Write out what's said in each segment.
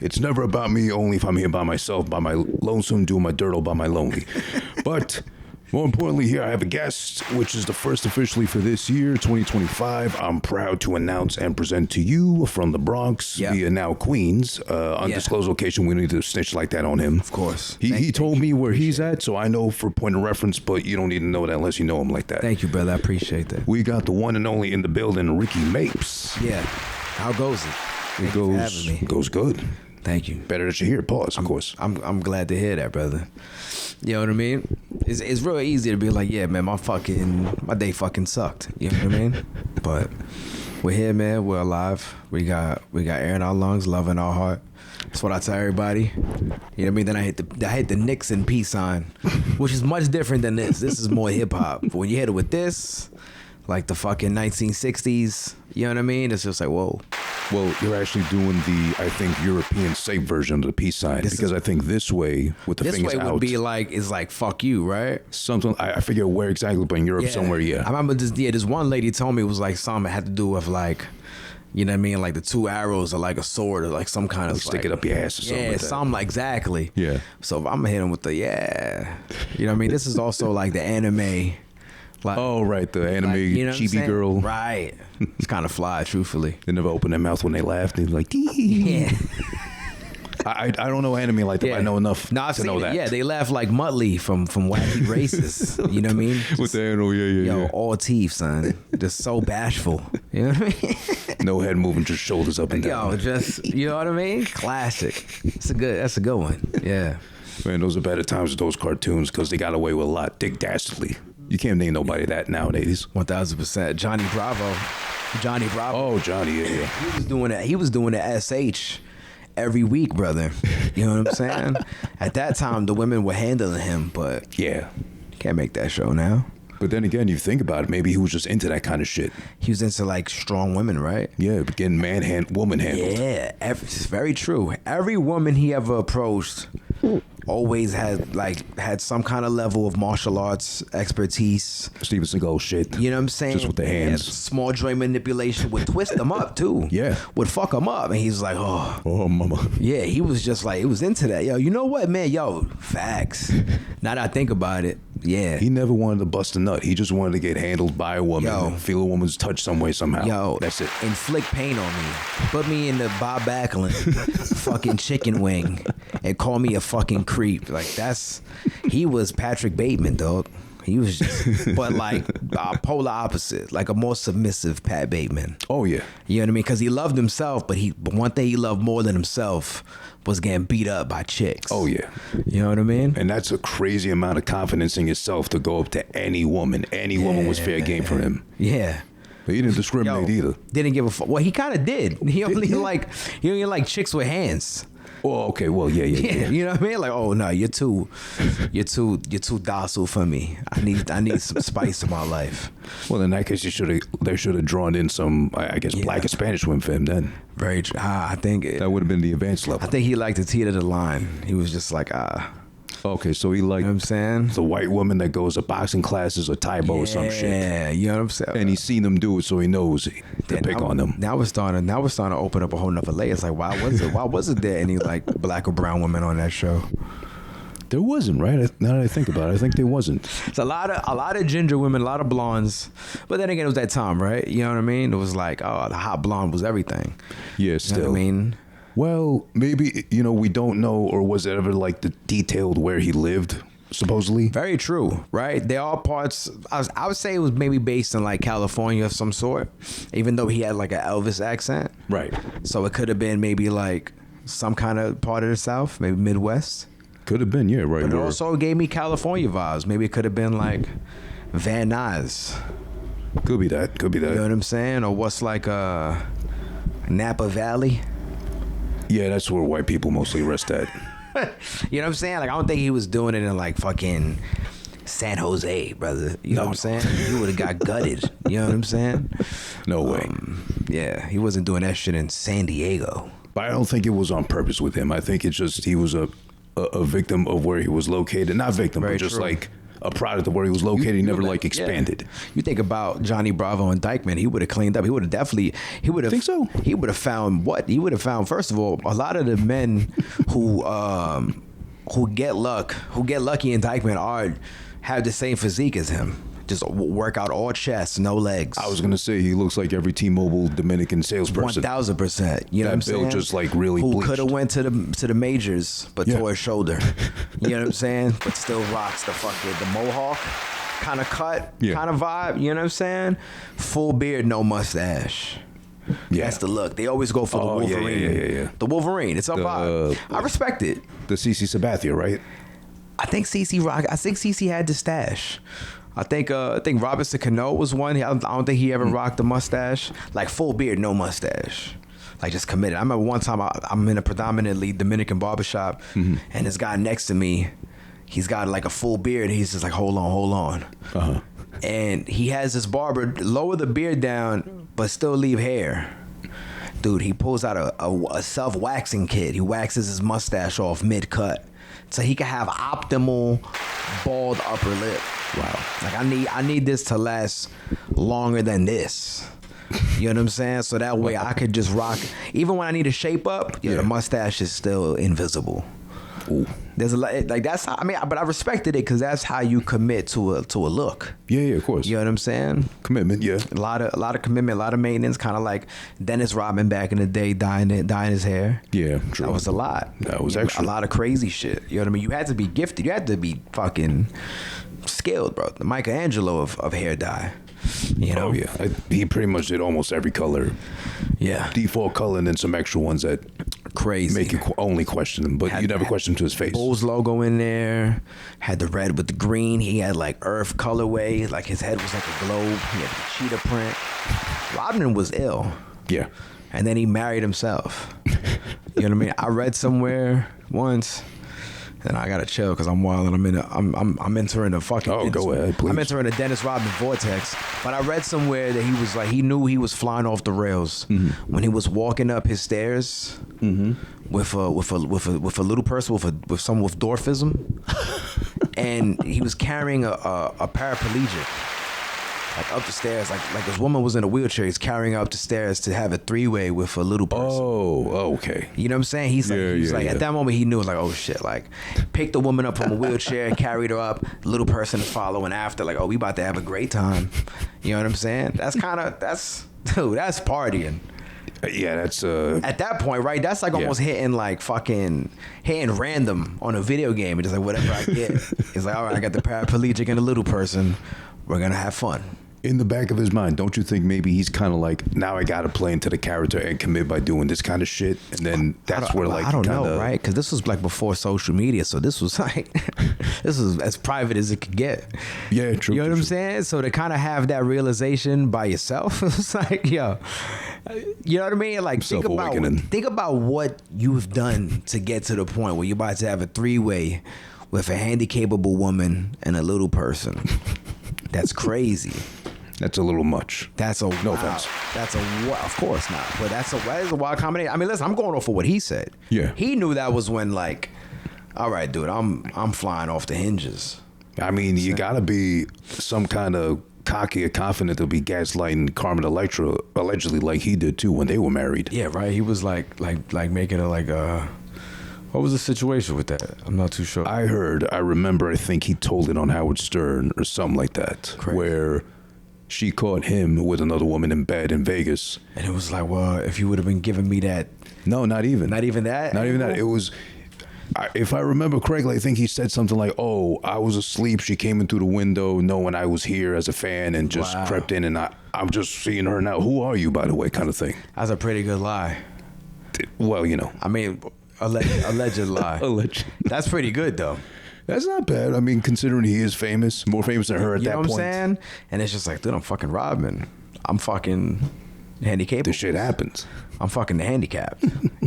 It's never about me, only if I'm here by myself, by my lonesome, doing my dirt all by my lonely. But more importantly, here I have a guest, which is the first officially for this year, 2025. I'm proud to announce and present to you from the Bronx via now Queens. Undisclosed location, we don't need to snitch like that on him. Of course. He told me where he's at, so I know for point of reference, but you don't need to know that unless you know him like that. Thank you, brother. I appreciate that. We got the one and only in the building, Ricky Mapes. Yeah. How goes it? It goes good. Thank you. Better that you're here. Pause, of course. I'm glad to hear that, brother. You know what I mean? It's real easy to be like, yeah, man, my day fucking sucked. You know what I mean? But we're here, man. We're alive. We got air in our lungs, love in our heart. That's what I tell everybody. You know what I mean? Then I hit the Nixon peace sign, which is much different than this. This is more hip hop. But when you hit it with this, like the fucking 1960s, you know what I mean? It's just like, whoa. Well, you're actually doing the, I think, European safe version of the peace sign, because I think this way, with the fingers out. This way would be like, it's like, fuck you, right? Something, I forget where exactly, but in Europe somewhere, I remember this one lady told me it was like something that had to do with like, you know what I mean? Like the two arrows are like a sword or like some kind of stick it up your ass or something. Yeah, like that. something exactly. Yeah. So if I'm gonna hit him with the, you know what I mean? This is also like the anime. Like, oh, right, the anime you know chibi girl. Right. It's kind of fly, truthfully. They never open their mouth when they laugh. They're like, yeah. I don't know anime like that. Yeah. I know enough to know that. Yeah, they laugh like Muttley from Wacky Races. You know what I mean? With the animal, Yo, all teeth, son. Just so bashful. You know what I mean? No head moving, just shoulders up and down. Yo, just, you know what I mean? Classic. That's a good one. Yeah. Man, those are better times with those cartoons because they got away with a lot. Dick Dastardly. You can't name nobody that nowadays. 1000%. Johnny Bravo. Oh, Johnny, yeah. He was doing the SH every week, brother. You know what I'm saying? At that time, the women were handling him, but yeah, you can't make that show now. But then again, you think about it, maybe he was just into that kind of shit. He was into like strong women, right? Yeah, but getting woman handled. Yeah, it's very true. Every woman he ever approached always had some kind of level of martial arts expertise. Steven Seagal shit. You know what I'm saying? Just with the hands. Small joint manipulation would twist them up too. Yeah. Would fuck them up. And he's like, oh, mama. Yeah, he was just like, it was into that. Yo, you know what, man? Yo, facts. Now that I think about it, yeah. He never wanted to bust a nut. He just wanted to get handled by a woman. Yo, feel a woman's touch some way, somehow. Yo, that's it. Inflict pain on me. Put me in the Bob Backlund fucking chicken wing and call me a fucking creep. Like, he was Patrick Bateman, dog. He was just, but like polar opposite, like a more submissive Pat Bateman. Oh yeah, you know what I mean? Because he loved himself, but one thing he loved more than himself was getting beat up by chicks. Oh yeah, you know what I mean? And that's a crazy amount of confidence in yourself to go up to any woman. Any woman was fair game for him. Yeah. But he didn't discriminate either. Didn't give a fuck. Well, he kind of did. He only like chicks with hands. Oh, okay. Well, yeah. You know what I mean? Like, oh no, you're too docile for me. I need some spice in my life. Well, in that case, they should have drawn in some, I guess, black and Spanish women for him then. Very true. I think that would have been the advanced level. I think he liked to teeter the line. He was just like, Okay, so he liked, you know what I'm saying, the white woman that goes to boxing classes or Taibo or some shit. Yeah, you know what I'm saying. And he's seen them do it, so he knows to pick on them. Now we're starting to open up a whole nother layer. It's like, why wasn't there any like black or brown women on that show? There wasn't, right? Now that I think about it, I think there wasn't. It's a lot of ginger women, a lot of blondes. But then again, it was that time, right? You know what I mean? It was like, oh, the hot blonde was everything. Yeah, still. You know what I mean? Well, maybe, we don't know, or was it ever like detailed where he lived, supposedly? Very true, right? They are parts, I would say it was maybe based in like California of some sort, even though he had like an Elvis accent. Right. So it could have been maybe like some kind of part of the South, maybe Midwest. Could have been, yeah, right. But it also gave me California vibes. Maybe it could have been like Van Nuys. Could be that. You know what I'm saying? Or what's like Napa Valley? Yeah, that's where white people mostly rest at. You know what I'm saying? Like, I don't think he was doing it in like fucking San Jose, brother. You know what I'm saying? He would have got gutted. You know what I'm saying? No way. Yeah, he wasn't doing that shit in San Diego. But I don't think it was on purpose with him. I think it's just he was a victim of where he was located. Not victim, but just like a product of where he was located. He never like expanded. You think about Johnny Bravo and Dykeman, he would have cleaned up. He would have definitely. He would have. Think so? He would have found what? He would have found. First of all, a lot of the men who get lucky in Dykeman have the same physique as him. Just work out all chest, no legs. I was gonna say he looks like every T-Mobile Dominican salesperson. 1000%. You know what I'm saying? Just like really. Who could have went to the majors but tore his shoulder. You know what I'm saying? But still rocks the mohawk kind of cut, kind of vibe. You know what I'm saying? Full beard, no mustache. Yeah. That's the look. They always go for the Wolverine. Yeah. The Wolverine. It's a vibe. I respect it. The CC Sabathia, right? I think CC had the stash. I think Robinson Cano was one. I don't think he ever rocked a mustache. Like full beard, no mustache. Like just committed. I remember one time I'm in a predominantly Dominican barbershop, and this guy next to me, he's got like a full beard. He's just like, hold on. Uh-huh. And he has this barber lower the beard down, but still leave hair. Dude, he pulls out a self-waxing kit. He waxes his mustache off mid-cut, so he can have optimal bald upper lip. Wow. Like I need this to last longer than this. You know what I'm saying? So that way I could just rock. Even when I need to shape up, the mustache is still invisible. Ooh. There's a lot like that's how, but I respected it because that's how you commit to a look. Yeah, of course. You know what I'm saying? Commitment, yeah. A lot of commitment, a lot of maintenance, kind of like Dennis Rodman back in the day dyeing his hair. Yeah, true. That was a lot. That was actually a lot of crazy shit. You know what I mean? You had to be gifted. You had to be fucking skilled, bro. The Michelangelo of hair dye. You know? Oh yeah, he pretty much did almost every color. Yeah, default color and then some extra ones that crazy make you only question him, but you never question him to his face. Bulls logo in there, had the red with the green. He had like Earth colorway, like his head was like a globe. He had the cheetah print. Rodman was ill. Yeah, and then he married himself. You know what I mean? I read somewhere once. And I gotta chill because I'm wild and I'm entering a fucking. Oh, go ahead, please. I'm entering a Dennis Rodman vortex. But I read somewhere that he was like he knew he was flying off the rails when he was walking up his stairs with a little person with someone with dwarfism, and he was carrying a paraplegic. Like up the stairs, like this woman was in a wheelchair. He's carrying her up the stairs to have a three-way with a little person. Oh, okay. You know what I'm saying? He's like, at that moment he knew, like, oh shit, like, picked the woman up from a wheelchair, carried her up. The little person is following after, like, oh, we about to have a great time. You know what I'm saying? That's partying. Yeah, that's at that point, right? That's like almost hitting random on a video game. It's just like whatever I get. It's like, all right, I got the paraplegic and the little person. We're gonna have fun. In the back of his mind, don't you think maybe he's kind of like, now I gotta play into the character and commit by doing this kind of shit, and then that's where like I don't know, right? Because this was like before social media, so this was like this was as private as it could get. Yeah, true. You know what I'm saying? So to kind of have that realization by yourself, it's like, yo, you know what I mean? Like think about what you've done to get to the point where you're about to have a three-way with a handicapable woman and a little person. That's crazy. That's a little much. That's a no offense. That's of course not. But that is a wild combination. I mean, listen, I'm going off of what he said. Yeah. He knew that was when, like, all right, dude, I'm flying off the hinges. I mean, you gotta be some kind of cocky or confident to be gaslighting Carmen Electra allegedly like he did too when they were married. Yeah, right. He was like making it like what was the situation with that? I'm not too sure. I think he told it on Howard Stern or something like that. Crazy. Where she caught him with another woman in bed in Vegas. And it was like, well, if you would have been giving me that. No, not even. Not even that? Not even that. It was, if I remember correctly, I think he said something like, oh, I was asleep. She came in through the window knowing I was here as a fan and just crept in and I'm just seeing her now. Who are you, by the way, kind of thing. That's a pretty good lie. Well, you know. I mean... Alleged lie. Alleged. That's pretty good though. That's not bad. I mean, considering he is famous, more famous than her at that point. You know what I'm saying? And it's just like, dude, I'm fucking Rodman. I'm fucking handicapped. This shit happens. I'm fucking handicapped.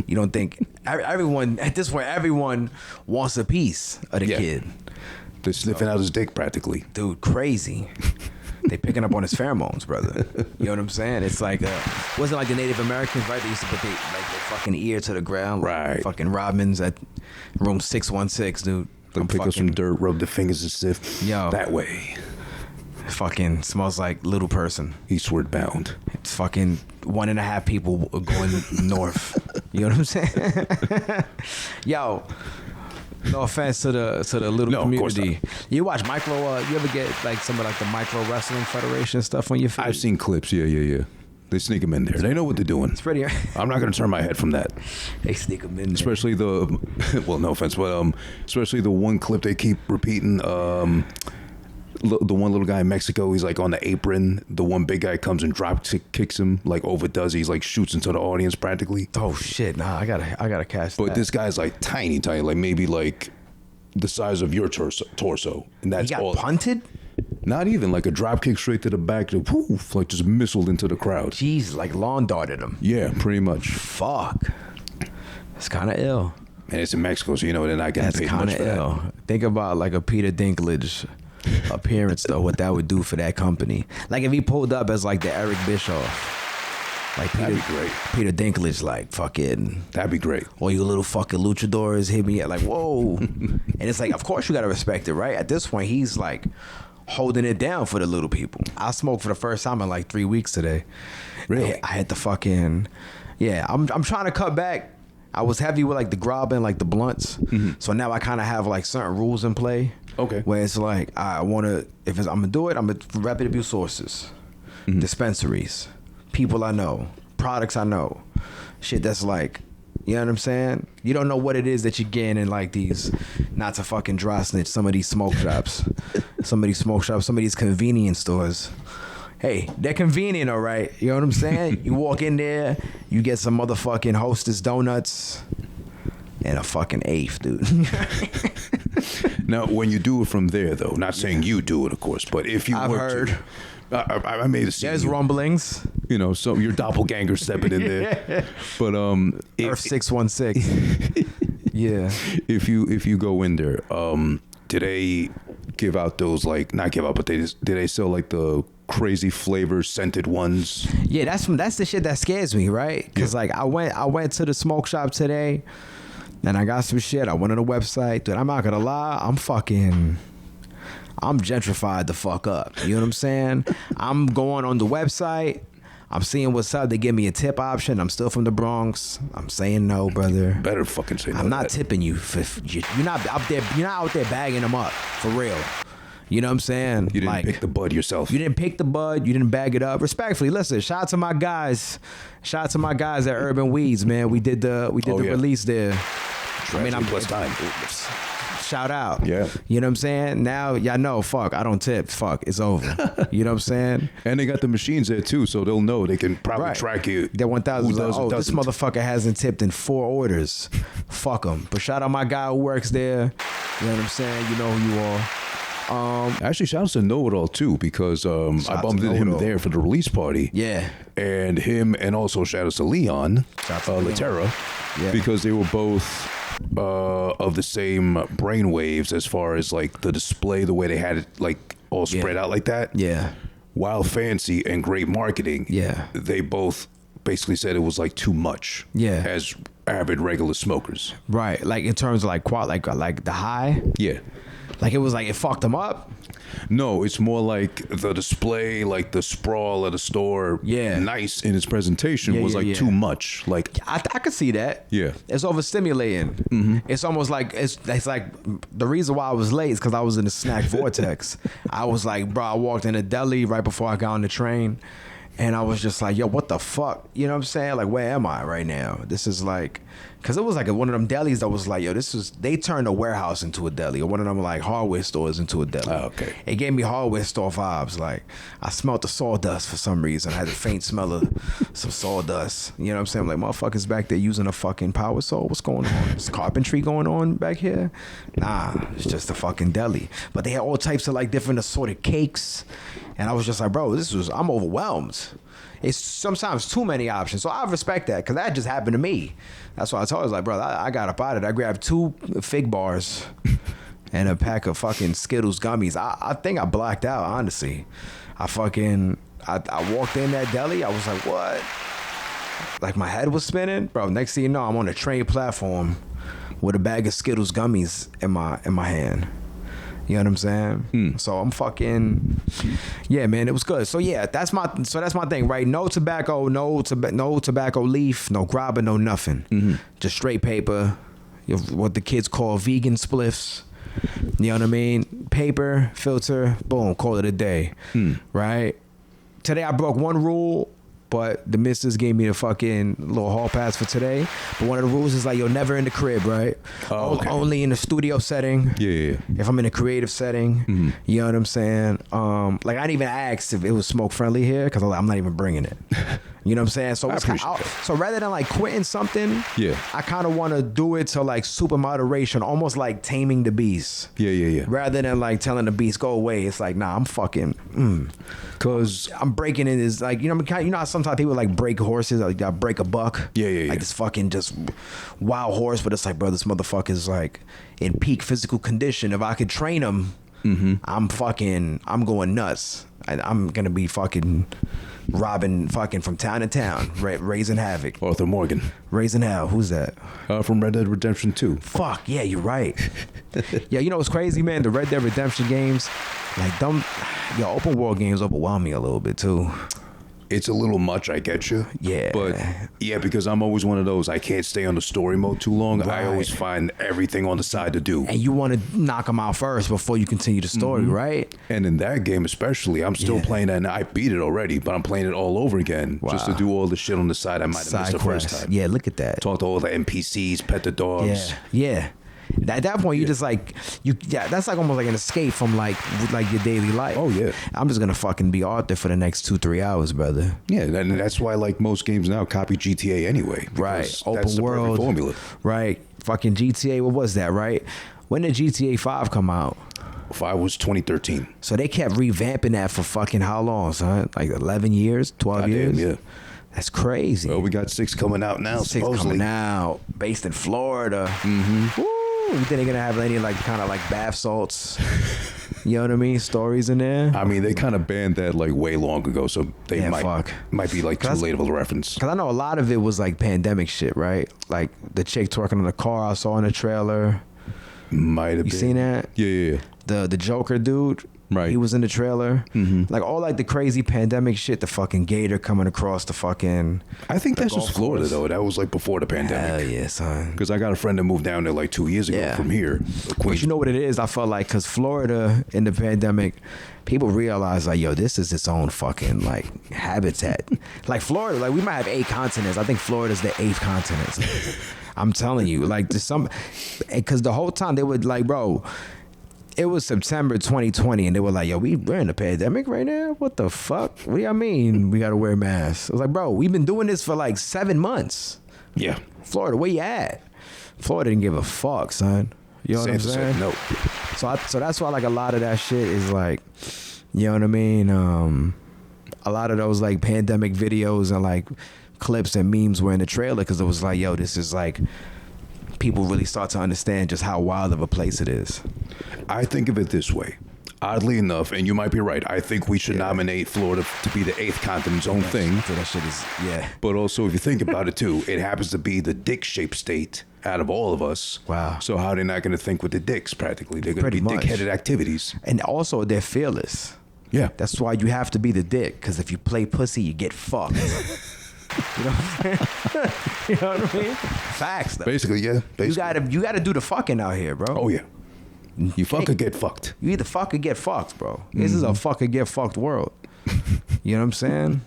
You don't think everyone at this point? Everyone wants a piece of the kid. They're sniffing out his dick practically. Dude, crazy. They picking up on his pheromones, brother. You know what I'm saying? It's like, wasn't like the Native Americans, right? They used to put their fucking ear to the ground. Right. Fucking Rodman's at room 616, dude. Like pick up some dirt, rub the fingers and sift. Yo. That way. Fucking smells like little person. Eastward bound. It's fucking 1.5 people going north. You know what I'm saying? Yo, no offense to the little community. You watch micro? You ever get like some of like the micro wrestling federation stuff on your feed? I've seen clips. Yeah. They sneak them in there. They know what they're doing. It's pretty. I'm not going to turn my head from that. They sneak them in there. Especially well, no offense, but especially the one clip they keep repeating. The one little guy in Mexico, he's like on the apron. The one big guy comes and drop kicks him, like overdoes. He's like shoots into the audience practically. Oh shit! Nah, I gotta catch that. But this guy's like tiny, like maybe like the size of your torso, and that's he got all. Punted? Not even like a drop kick straight to the back, poof, like just missiled into the crowd. Jeez, like lawn darted him. Yeah, pretty much. Fuck, it's kind of ill. And it's in Mexico, so you know they're not getting paid much for ill. that. Think about like a Peter Dinklage appearance though, what that would do for that company. Like if he pulled up as like the Eric Bischoff, like That'd be great. Peter Dinklage, like fucking. That'd be great. All you little fucking luchadors hit me at like whoa, and it's like of course you gotta respect it, right? At this point he's like holding it down for the little people. I smoked for the first time in like 3 weeks today. Really? I had to fucking I'm trying to cut back. I was heavy with like the grab and like the blunts, so now I kind of have like certain rules in play. Okay. Where it's like I want to, I'm gonna do it, I'm gonna reputable sources, dispensaries, people I know, products I know, shit that's like, you know what I'm saying? You don't know what it is that you're getting in like these, not to fucking dry snitch, some of these smoke shops, some of these convenience stores. Hey, they're convenient, all right. You know what I'm saying? You walk in there, you get some motherfucking Hostess donuts and a fucking eighth, dude. Now, when you do it from there, though, not saying you do it, of course, but if you I've were heard. to, I made a scene. There's rumblings. You know, so your doppelganger stepping in there. But Earth 616. Yeah. If you go in there, do they give out those like not give out, but do they sell like the crazy flavors, scented ones? Yeah, that's the shit that scares me, right? Because like I went to the smoke shop today, and I got some shit. I went on the website, dude. I'm not gonna lie, I'm gentrified the fuck up. You know what I'm saying? I'm going on the website. I'm seeing what's up. They give me a tip option. I'm still from the Bronx. I'm saying no, brother. Better fucking say no. I'm not tipping you. You're not out there. You're not out there bagging them up for real. You know what I'm saying? You didn't pick the bud yourself. You didn't pick the bud. You didn't bag it up. Respectfully, listen. Shout out to my guys. Shout out to my guys at Urban Weeds, man. We did the release there. I'm plus time. Shout out. Yeah. You know what I'm saying? Now y'all know, fuck, I don't tip. Fuck, it's over. You know what I'm saying? And they got the machines there too, so they'll know. They can probably track you. They're 1,000. Who does like, this motherfucker hasn't tipped in 4 orders. Fuck them. But shout out my guy who works there. You know what I'm saying? You know who you are. Actually, shout out to Know It All too, because I bumped into him there for the release party. Yeah. And him, and also shout out to Leon, Latera, because they were both of the same brainwaves as far as like the display, the way they had it like all spread out like that. Yeah. While fancy and great marketing. Yeah. They both basically said it was like too much. Yeah. As avid regular smokers. Right. Like in terms of like like the high. Yeah. Like it was like it fucked them up. No, it's more like the display, like the sprawl at a store. Yeah. Nice in its presentation was like too much. Like I could see that. Yeah. It's overstimulating. It's almost like it's like the reason why I was late is because I was in the snack vortex. I was like, bro, I walked in a deli right before I got on the train, and I was just like, yo, what the fuck? You know what I'm saying? Like, where am I right now? This is like, because it was like one of them delis that was like, yo, they turned a warehouse into a deli, or one of them like hardware stores into a deli. Oh, okay. It gave me hardware store vibes. Like, I smelled the sawdust for some reason. I had a faint smell of some sawdust. You know what I'm saying? I'm like, motherfuckers back there using a fucking power saw. What's going on? Is carpentry going on back here? Nah, it's just a fucking deli. But they had all types of like different assorted cakes. And I was just like, bro, I'm overwhelmed. It's sometimes too many options. So I respect that, because that just happened to me. That's why I told her, I was like, bro, I got up out of it. I grabbed 2 fig bars and a pack of fucking Skittles gummies. I think I blacked out, honestly. I walked in that deli. I was like, what? Like my head was spinning. Bro, next thing you know, I'm on a train platform with a bag of Skittles gummies in my hand. You know what I'm saying? So I'm fucking, yeah, man, it was good. So yeah, that's my thing, right? No tobacco, no tobacco leaf, no grabber, no nothing. Just straight paper, what the kids call vegan spliffs. You know what I mean? Paper, filter, boom, call it a day. Right? Today I broke one rule, but the missus gave me the fucking little hall pass for today. But one of the rules is like, you're never in the crib, right? Oh, okay. Only in the studio setting. Yeah. If I'm in a creative setting, you know what I'm saying? Like, I didn't even ask if it was smoke friendly here because I'm not even bringing it. You know what I'm saying? So so rather than like quitting something, Yeah. I kind of want to do it to like super moderation, almost like taming the beast. Yeah. Rather than like telling the beast go away, it's like, nah, I'm fucking. Cause I'm breaking it is like, you know how sometimes people like break horses, like break a buck. Yeah. Like this fucking just wild horse, but it's like, bro, this motherfucker's like in peak physical condition. If I could train him, I'm going nuts. I'm gonna be fucking robbing fucking from town to town, raising havoc. Arthur Morgan. Raising hell. Who's that? From Red Dead Redemption 2. Fuck, yeah, you're right. Yeah, you know what's crazy, man? The Red Dead Redemption games, like open world games overwhelm me a little bit too. It's a little much, I get you. Yeah. But yeah, because I'm always one of those, I can't stay on the story mode too long. Right. I always find everything on the side to do. And you want to knock them out first before you continue the story, right? And in that game especially, I'm still playing that, and I beat it already, but I'm playing it all over again just to do all the shit on the side I might have missed the first time. Yeah, look at that. Talk to all the NPCs, pet the dogs. Yeah. At that point, you just like that's like almost like an escape from like your daily life. Oh yeah, I'm just gonna fucking be Arthur for the next 2-3 hours, brother. Yeah, and that's why like most games now copy GTA anyway. Right, open that's the world formula. Right, fucking GTA. What was that? Right, when did GTA 5 come out? 5 was 2013. So they kept revamping that for fucking how long, son? Like 11 years, 12 years. Yeah. That's crazy. Well, we got 6 coming out now. 6 supposedly. coming out, based in Florida. Woo! You think they're gonna have any like kind of like bath salts? You know what I mean? Stories in there. I mean, they kind of banned that like way long ago, so they might be like too late of a reference. Cause I know a lot of it was like pandemic shit, right? Like the chick twerking on the car I saw in the trailer. Might have been. You seen that? Yeah. The Joker dude. Right. He was in the trailer. Like all like the crazy pandemic shit, the fucking gator coming across the fucking. I think that's just Florida though. That was like before the pandemic. Hell yeah, son. Because I got a friend that moved down there like 2 years ago from here. But you know what it is? I felt like because Florida in the pandemic, people realized like, yo, this is its own fucking like habitat. Like Florida, like we might have 8 continents. I think Florida's the 8th continent. I'm telling you, like there's some, because the whole time they would like, bro. It was September 2020, and they were like, yo, we're in a pandemic right now? What the fuck? What do y'all mean we got to wear masks? I was like, bro, we've been doing this for like 7 months. Yeah. Florida, where you at? Florida didn't give a fuck, son. You know what I'm saying? No. So that's why like a lot of that shit is like, you know what I mean? A lot of those like pandemic videos and like clips and memes were in the trailer because it was like, yo, this is like, people really start to understand just how wild of a place it is. I think of it this way. Oddly enough, and you might be right, I think we should nominate Florida to be the 8th continent's own thing. So that shit is, yeah. But also, if you think about it too, it happens to be the dick-shaped state out of all of us. Wow. So how are they not going to think with the dicks practically? They're going to be dick-headed activities. And also, they're fearless. Yeah. That's why you have to be the dick, because if you play pussy, you get fucked. You know what I'm saying? You know what I mean? Facts, though. Basically, yeah. Basically. You gotta do the fucking out here, bro. Oh, yeah. You fuck or get fucked. You either fuck or get fucked, bro. This is a fuck or get fucked world. You know what I'm saying?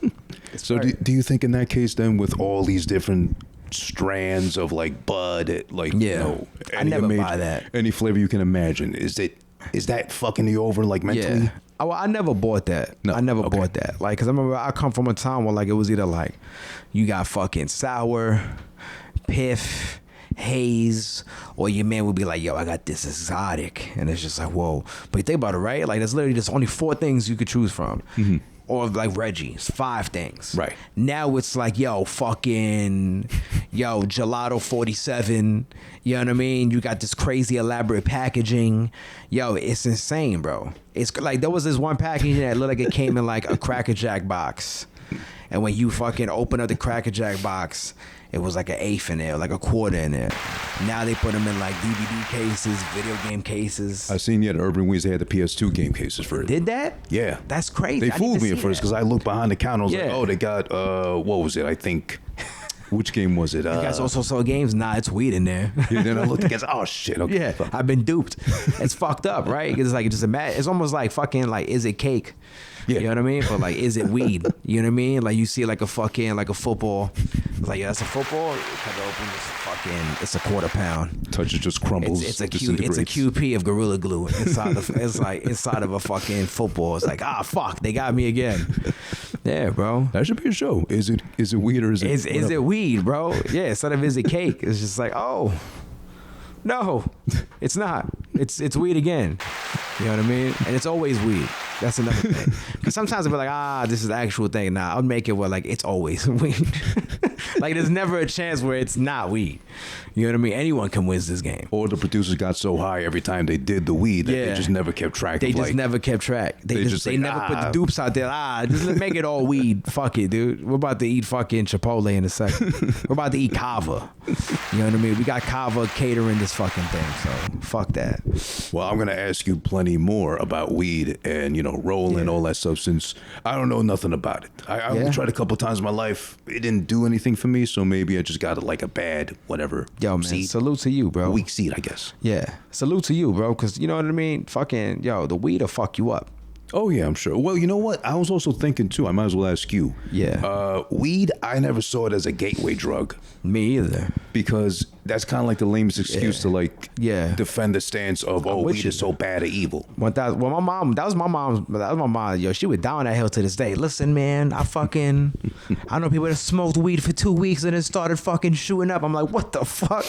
So do you think in that case then with all these different strands of like bud, like, you know, I never buy that. Any flavor you can imagine, is that fucking you over like mentally? Yeah. I never bought that. No. I never bought that. Like, cause I remember I come from a time where like it was either like you got fucking sour, piff, haze, or your man would be like, yo, I got this exotic. And it's just like, whoa. But you think about it, right? Like there's literally just only 4 things you could choose from. Or like Reggie, it's 5 things. Right. Now it's like, yo, fucking, Gelato 47. You know what I mean? You got this crazy elaborate packaging. Yo, it's insane, bro. It's like there was this one packaging that looked like it came in like a Cracker Jack box. And when you fucking open up the Cracker Jack box, it was like an eighth in there, like a quarter in there. Now they put them in like DVD cases, video game cases. I seen at Urban Weeds they had the PS2 game cases for it. Did that? Yeah. That's crazy. They fooled me at first because I looked behind the counter. I was like, Yeah. oh, they got, what was it? I think, which game was it? You guys also sell games? Nah, it's weed in there. Yeah, then I looked against, oh shit. Okay. Yeah, I've been duped. It's fucked up, right? It's like just it's almost like fucking like, is it cake? Yeah. You know what I mean? But like, is it weed? You know what I mean? Like you see like a fucking like a football. It's like, yeah, that's a football. You cut it open, it's a quarter pound. Touch it just crumbles. It's a QP of Gorilla Glue inside of it's like inside of a fucking football. It's like, fuck, they got me again. Yeah, bro. That should be a show. Is it weed or is it? Is it weed, bro? Yeah, instead of is it cake, it's just like, oh, no, it's not. It's weed again. You know what I mean? And it's always weed. That's another thing. Because sometimes I'll be like, this is the actual thing. Nah, I'll make it where like it's always weed. Like there's never a chance where it's not weed. You know what I mean? Anyone can win this game. Or the producers got so high every time they did the weed that they just never kept track. They just never kept track. They never put the dupes out there. Just make it all weed. Fuck it, dude. We're about to eat fucking Chipotle in a second. We're about to eat kava. You know what I mean? We got kava catering this fucking thing. So fuck that. Well, I'm gonna ask you plenty more about weed and rolling all that substance. I don't know nothing about it. I only tried a couple times in my life. It didn't do anything for me, so maybe I just got like a bad whatever. Yo, man, seed. salute to you, bro. Weak seed, I guess. Yeah, salute to you, bro, because you know what I mean? Fucking, the weed will fuck you up. Oh, yeah, I'm sure. Well, you know what? I was also thinking, too, I might as well ask you. Yeah. Weed, I never saw it as a gateway drug. Me either. Because that's kind of like the lamest excuse to, like, defend the stance of, weed is so bad or evil. That was my mom. Yo, she would down that hill to this day. Listen, man, I know people that smoked weed for 2 weeks and then started fucking shooting up. I'm like, what the fuck?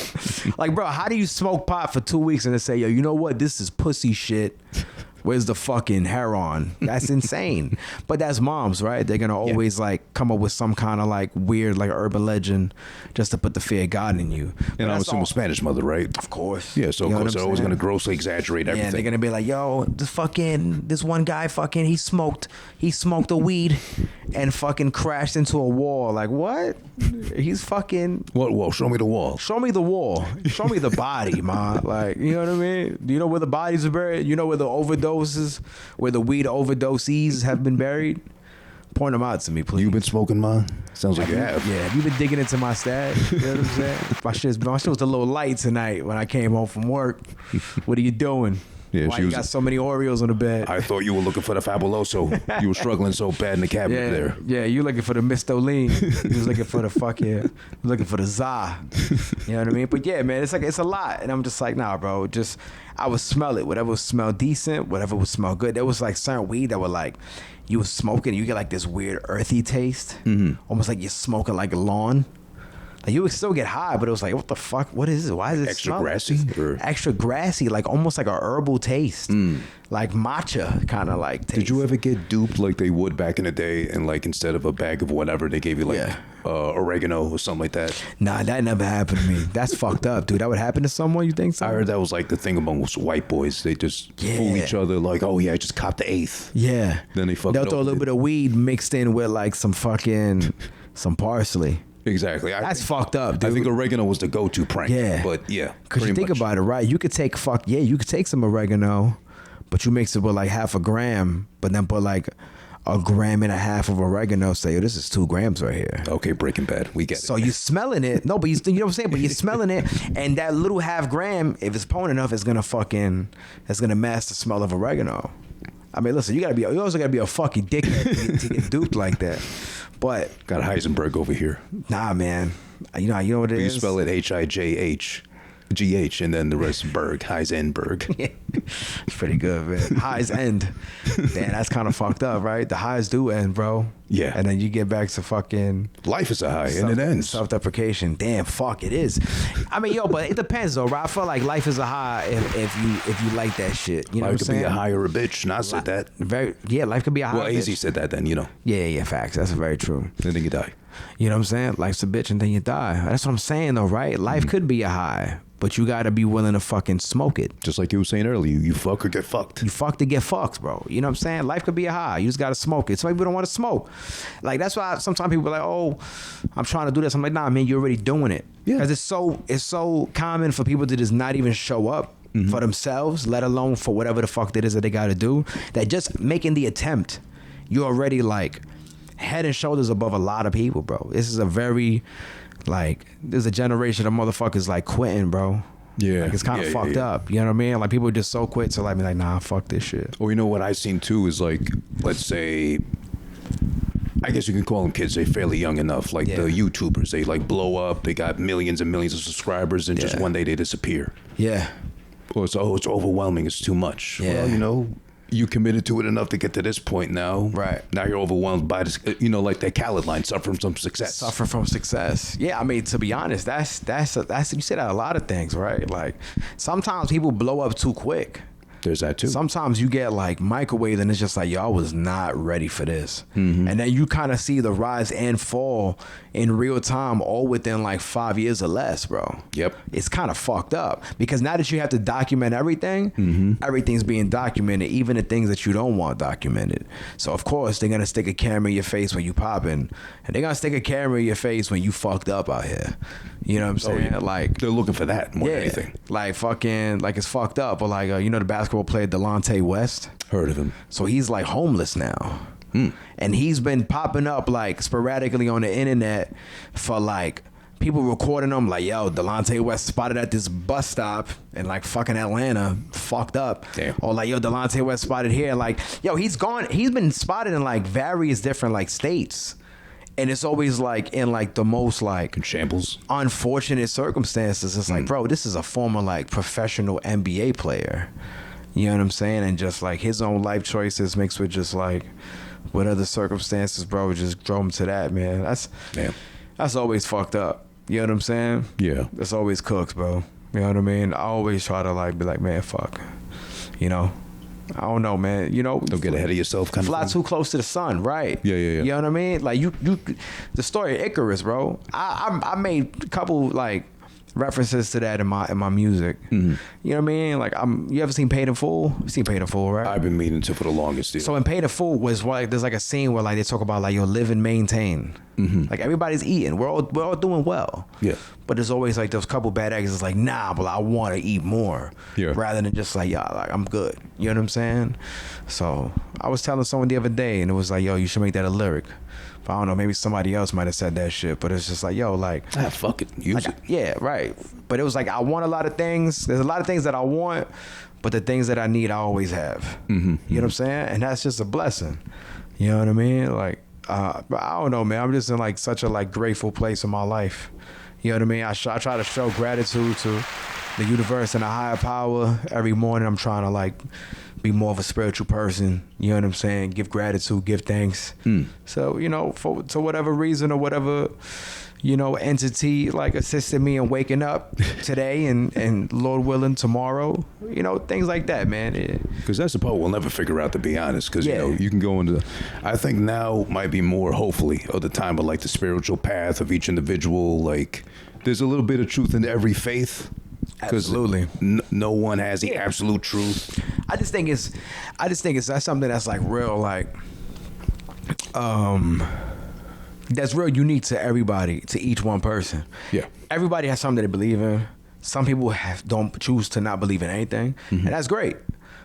Like, bro, how do you smoke pot for 2 weeks and then say, yo, you know what? This is pussy shit. Where's the fucking heroin? That's insane. But that's moms, right? They're gonna always like come up with some kind of like weird like urban legend just to put the fear of God in you. And I'm assuming Spanish mother, right? Of course. Yeah, so of course they're always gonna grossly exaggerate everything. Yeah, they're gonna be like, yo, this one guy fucking he smoked a weed and fucking crashed into a wall. Like, what? He's fucking what wall? Show me the wall. Show me the wall. Show me the body, man. Like, you know what I mean? Do you know where the bodies are buried? You know where the overdoses, where the weed overdoses have been buried? Point them out to me, please. You been smoking, man? Sounds like you have. Yeah, have you been digging into my stash? You know what I'm saying? My shit was a little light tonight when I came home from work. What are you doing? Yeah, Why you got so many Oreos on the bed? I thought you were looking for the Fabuloso. You were struggling so bad in the cabinet there. Yeah, you looking for the Mistolene. You was looking for the fucking, looking for the za. You know what I mean? But yeah, man, it's a lot. And I'm just like, nah, bro. I would smell it. Whatever would smell decent, whatever would smell good. There was like certain weed that were like, you was smoking and you get like this weird earthy taste. Mm-hmm. Almost like you're smoking like lawn. Like you would still get high, but it was like, what the fuck? What is it? Why is it extra grassy? Extra grassy, like almost like a herbal taste, like matcha kind of like taste. Did you ever get duped like they would back in the day, and like instead of a bag of whatever, they gave you like oregano or something like that? Nah, that never happened to me. That's fucked up, dude. That would happen to someone, you think so? I heard that was like the thing amongst white boys. They just fool each other like, oh yeah, I just copped the eighth. Yeah. Then they'll throw a little bit of weed mixed in with like some parsley. Exactly. That's fucked up, dude. I think oregano was the go-to prank. Yeah. But yeah. Because you think about it, right? You could take some oregano, but you mix it with like half a gram, but then put like a gram and a half of oregano. Say, yo, this is 2 grams right here. Okay, Breaking Bad. We get it. So you smelling it. No, but you know what I'm saying? But you're smelling it, and that little half gram, if it's potent enough, it's gonna mask the smell of oregano. I mean, listen, you also gotta be a fucking dickhead to get duped like that. But got Heisenberg over here. Nah, man. You know what it is? You spell it HIJHGH and then the rest Berg, Heisenberg. Yeah. It's pretty good, man. Highs end. Damn, that's kind of fucked up, right? The highs do end, bro. Yeah. And then you get back to fucking life is a high and it ends. Self-deprecation. Damn, fuck, it is. I mean, but it depends though, right? I feel like life is a high if you like that shit. You know life what I'm saying? Life could be a high or a bitch. And I said that. Life could be a high. Well, AZ said that then, Yeah, facts. That's very true. And then you die. You know what I'm saying? Life's a bitch and then you die. That's what I'm saying though, right? Life could be a high, but you gotta be willing to fucking smoke it. Just like you were saying earlier, you fuck or get fucked. You fuck to get fucked, bro. You know what I'm saying? Life could be a high. You just gotta smoke it. Some people don't want to smoke. Like that's why sometimes people are like, oh, I'm trying to do this. I'm like, nah, man, you're already doing it. Yeah. Because it's so common for people to just not even show up for themselves, let alone for whatever the fuck that is that they gotta do. That just making the attempt, you're already like head and shoulders above a lot of people, bro. This is a very like there's a generation of motherfuckers like quitting, bro. Yeah, like it's kind of fucked up. You know what I mean? Like people are just so quit to like be like, nah, fuck this shit. Or you know what I've seen too is like, let's say, I guess you can call them kids. They're fairly young enough. Like the YouTubers, they like blow up. They got millions and millions of subscribers, and just one day they disappear. Yeah. Or it's overwhelming. It's too much. Yeah. Well, you know, you committed to it enough to get to this point now. Right. Now you're overwhelmed by this. You know, like that Khaled line, suffering from success. Suffering from success. Yeah, I mean, to be honest, that's you say that a lot of things, right? Like sometimes people blow up too quick. There's that too. Sometimes you get like microwave and it's just like, yo, I was not ready for this. And then you kind of see the rise and fall in real time all within like 5 years or less, bro. Yep. It's kind of fucked up because now that you have to document everything, everything's being documented, even the things that you don't want documented. So of course they're going to stick a camera in your face when you popping, and they're going to stick a camera in your face when you fucked up out here. You know what I'm saying? Yeah. Like they're looking for that more than anything. Like fucking, like it's fucked up. Or like, you know the basketball player Delonte West? Heard of him. So he's like homeless now. And he's been popping up like sporadically on the internet for like people recording him like, yo, Delonte West spotted at this bus stop in like fucking Atlanta, fucked up. Damn. Or like, yo, Delonte West spotted here. Like, yo, he's been spotted in like various different like states. And it's always like in like the most like in shambles, unfortunate circumstances. It's like, bro, this is a former like professional NBA player. You know what I'm saying? And just like his own life choices mixed with just like what other circumstances, bro, just drove him to that, man. That's always fucked up. You know what I'm saying? Yeah. That's always cooks, bro. You know what I mean? I always try to like be like, man, fuck. You know? I don't know, man. You know, don't get ahead of yourself. Kind fly of too close to the sun, right? Yeah. You know what I mean? Like you, the story of Icarus, bro. I made a couple like references to that in my music. You know what I mean? Like you ever seen Paid in Full? You've seen Paid in Full, right? I've been meaning to for the longest. Deal. So in Paid in Full was like there's like a scene where like they talk about like yo live and maintain. Like everybody's eating. We're all doing well. Yeah. But there's always like those couple bad eggs. It's like nah, but I want to eat more. Yeah. Rather than just like like I'm good. You know what I'm saying? So I was telling someone the other day, and it was like yo, you should make that a lyric. But I don't know, maybe somebody else might have said that shit, but it's just like, yo, like... fuck it, use it. Yeah, right. But it was like, I want a lot of things. There's a lot of things that I want, but the things that I need, I always have. You know what I'm saying? And that's just a blessing. You know what I mean? Like, but I don't know, man. I'm just in like such a like grateful place in my life. You know what I mean? I try to show gratitude to the universe and a higher power every morning. I'm trying to like... be more of a spiritual person, you know what I'm saying? Give gratitude, give thanks. So, you know, to whatever reason or whatever, you know, entity like assisted me in waking up today and Lord willing tomorrow, you know, things like that, man. Because that's the part we'll never figure out, to be honest. Because, you know, you can go into, I think now might be more, hopefully, of the time of like the spiritual path of each individual. Like, there's a little bit of truth in every faith. Absolutely. No one has the absolute truth. I just think it's that's something that's like real, like, that's real unique to everybody, to each one person. Yeah. Everybody has something they believe in. Some people don't choose to not believe in anything, and that's great.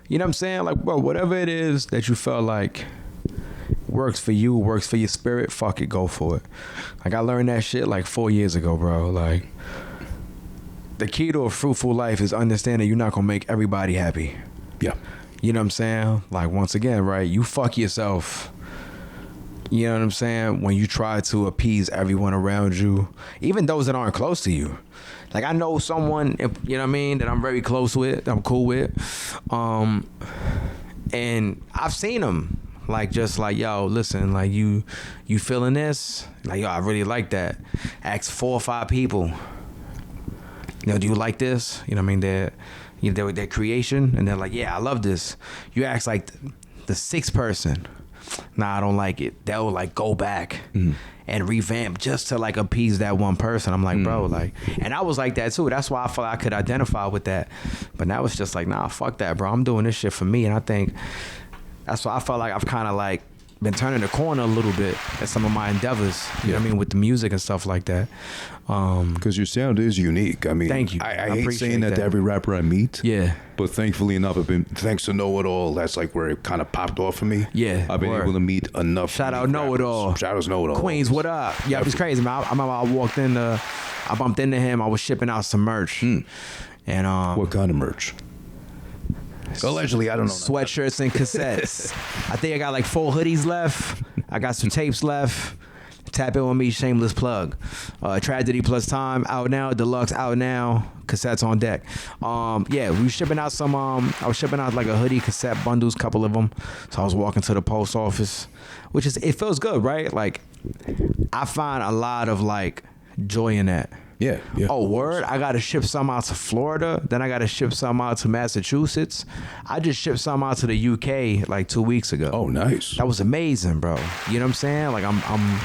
You know what I'm saying? Like, bro, whatever it is that you felt like works for you, works for your spirit, fuck it, go for it. Like, I learned that shit like 4 years ago, bro. Like, the key to a fruitful life is understanding you're not gonna make everybody happy. Yeah. You know what I'm saying? Like, once again, right, you fuck yourself. You know what I'm saying? When you try to appease everyone around you, even those that aren't close to you. Like, I know someone, you know what I mean, that I'm very close with, I'm cool with. And I've seen them, like, just like, yo, listen, like, you feeling this? Like, yo, I really like that. Ask 4 or 5 people. You know, do you like this? You know what I mean? Their creation, and they're like, yeah, I love this. You ask like the 6th person, nah, I don't like it, they'll like go back and revamp just to like appease that one person. I'm like, bro, like, and I was like that too. That's why I felt I could identify with that. But now it's just like, nah, fuck that, bro. I'm doing this shit for me. And I think that's why I felt like I've kind of like been turning the corner a little bit at some of my endeavors, you know what I mean, with the music and stuff like that. Because your sound is unique. I mean, thank you. I hate saying that to every rapper I meet. Yeah. But thankfully enough, thanks to Know It All, that's like where it kind of popped off for me. Yeah. I've been able to meet enough. Shout out Know It All. Shout out Know It All. Queens, what up? Yeah, it was crazy, man. I remember I bumped into him. I was shipping out some merch. And what kind of merch? Allegedly, I don't know. Sweatshirts and cassettes. I think I got like 4 hoodies left. I got some tapes left. Tap in with me, shameless plug. Tragedy Plus Time out now. Deluxe out now. Cassettes on deck. Yeah, we were shipping out some. I was shipping out like a hoodie cassette bundles, couple of them. So I was walking to the post office, which is, it feels good, right? Like I find a lot of like joy in that. Yeah. Oh, word? I got to ship some out to Florida. Then I got to ship some out to Massachusetts. I just shipped some out to the UK like 2 weeks ago. Oh, nice. That was amazing, bro. You know what I'm saying? Like I'm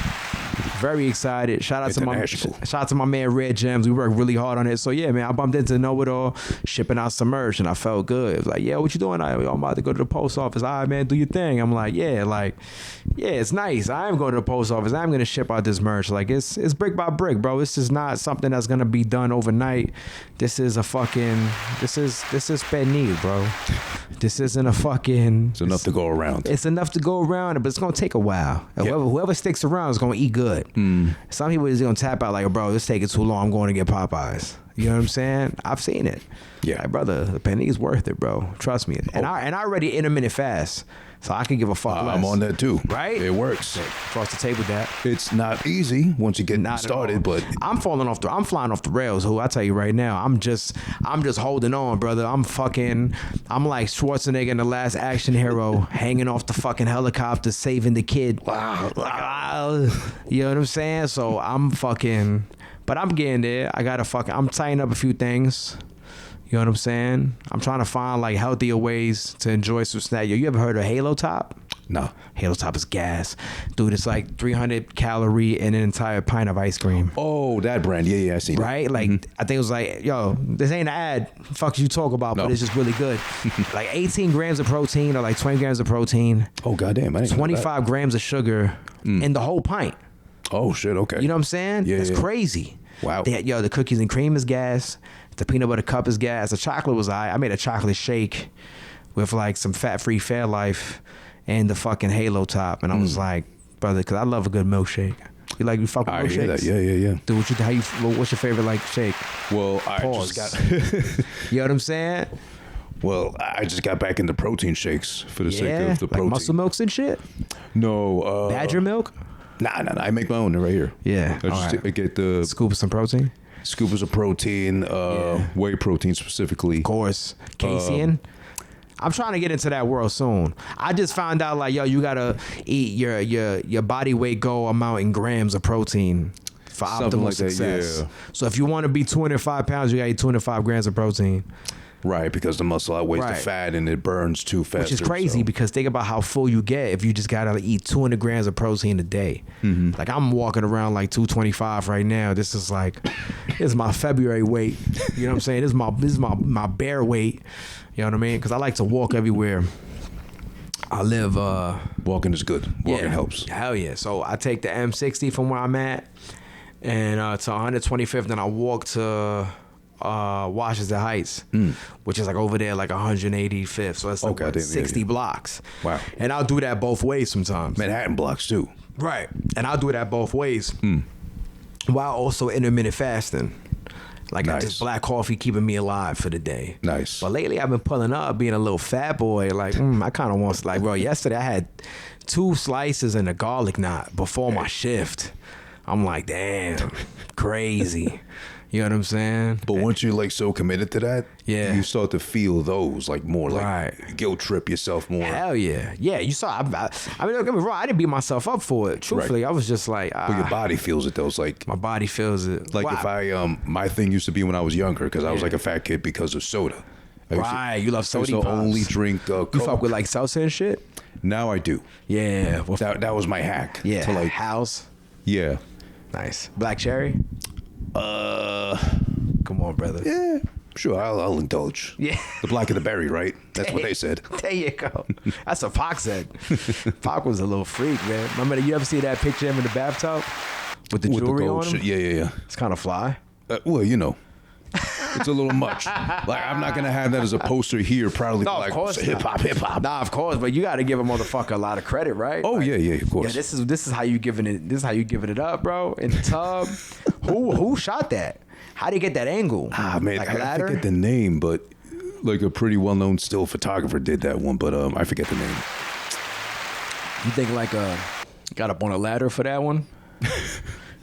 very excited. Shout out to my man Red Gems. We worked really hard on it. So yeah, man, I bumped into Know It All, shipping out some merch, and I felt good. It was like, yeah, what you doing? I'm about to go to the post office. All right, man, do your thing. I'm like, yeah, it's nice. I am going to the post office. I'm gonna ship out this merch. Like it's brick by brick, bro. This is not something that's gonna be done overnight. This is bad news, bro. This isn't a fucking. It's enough to go around. It's enough to go around, but it's gonna take a while. And whoever sticks around is gonna eat good. Some people is gonna tap out like, bro, this taking too long. I'm going to get Popeyes. You know what I'm saying? I've seen it. Yeah, like, brother, the penny's worth it, bro. Trust me. And I already intermittent fast, so I can give a fuck less. I'm on that too. Right? It works. Across the table with that. It's not easy once you get started, but I'm flying off the rails. Who I tell you right now, I'm just holding on, brother. I'm like Schwarzenegger in The Last Action Hero, hanging off the fucking helicopter, saving the kid. Wow. You know what I'm saying? So but I'm getting there. I'm tightening up a few things. You know what I'm saying? I'm trying to find like healthier ways to enjoy some snack. You ever heard of Halo Top? No. Halo Top is gas. Dude, it's like 300 calorie and an entire pint of ice cream. Oh, that brand. Yeah, I see that. Right? Like, I think it was like, yo, this ain't an ad. Fuck you talk about, but it's just really good. Like 18 grams of protein or like 20 grams of protein. Oh, goddamn. 25 grams of sugar in the whole pint. Oh, shit. Okay. You know what I'm saying? Yeah. It's crazy. Wow. The cookies and cream is gas. The peanut butter cup is gas. The chocolate was I made a chocolate shake with like some fat-free Fairlife and the fucking Halo Top. And I was like, brother, because I love a good milkshake. You fuck with milkshakes? I hear that. Yeah. Dude, what's your favorite like shake? Well, I Pause. just got... You know what I'm saying? Well, I just got back into protein shakes for the sake of the protein. Like muscle milks and shit? No. Badger milk? Nah. I make my own right here. Yeah. I get the... Scoop of some protein? Scoopers of protein, whey protein specifically. Of course. Casein. I'm trying to get into that world soon. I just found out like, yo, you gotta eat your body weight goal amount in grams of protein for something optimal like success. That, yeah. So if you want to be 205 pounds, you gotta eat 205 grams of protein. Right, because the muscle outweighs the fat and it burns too fast. Which is crazy because think about how full you get if you just gotta eat 200 grams of protein a day. Like I'm walking around like 225 right now. This is my February weight. You know what I'm saying? This is my bare weight. You know what I mean? Because I like to walk everywhere. I live. Walking is good. Walking helps. Hell yeah. So I take the M60 from where I'm at and to 125th, and I walk to Washington Heights, which is like over there, like 185th. So that's like 60 blocks. Wow. And I'll do that both ways sometimes. Manhattan blocks too. Right. And I'll do that both ways while also intermittent fasting. Like just black coffee keeping me alive for the day. Nice. But lately I've been pulling up, being a little fat boy. Like, I kind of want, like, bro, yesterday I had 2 slices and a garlic knot before my shift. I'm like, damn, crazy. You know what I'm saying? But once you're like so committed to that, you start to feel those like more like guilt trip yourself more. Hell yeah. Yeah, you saw, I mean, don't get me wrong, I didn't beat myself up for it. Truthfully, I was just like, but your body feels it though. It's like, my body feels it. Like if I, my thing used to be when I was younger, because I was like a fat kid because of soda. You love soda. I used to only drink Coke. You fuck with like salsa and shit? Now I do. Yeah. Well, That was my hack. yeah. To like, House. yeah. Nice. Black cherry. Come on, brother. Yeah. Sure, I'll indulge. Yeah. The black of the berry, right? That's what they said. There you go. That's what Pac said. Pac was a little freak, man. Remember, you ever see that picture of him in the bathtub with the jewelry gold on him? shit. Yeah. It's kind of fly. Well, you know, it's a little much. Like, I'm not gonna have that as a poster here. Proudly, No, like, of course hip hop. Nah, of course, but you got to give a motherfucker a lot of credit, right? Oh, Like, yeah, of course. Yeah, this is how you giving it. This is how you giving it up, bro. In the tub. Who shot that? How do you get that angle? Ah, man, like a I ladder? forget the name, but like a pretty well-known still photographer did that one, but I forget the name. You think like got up on a ladder for that one,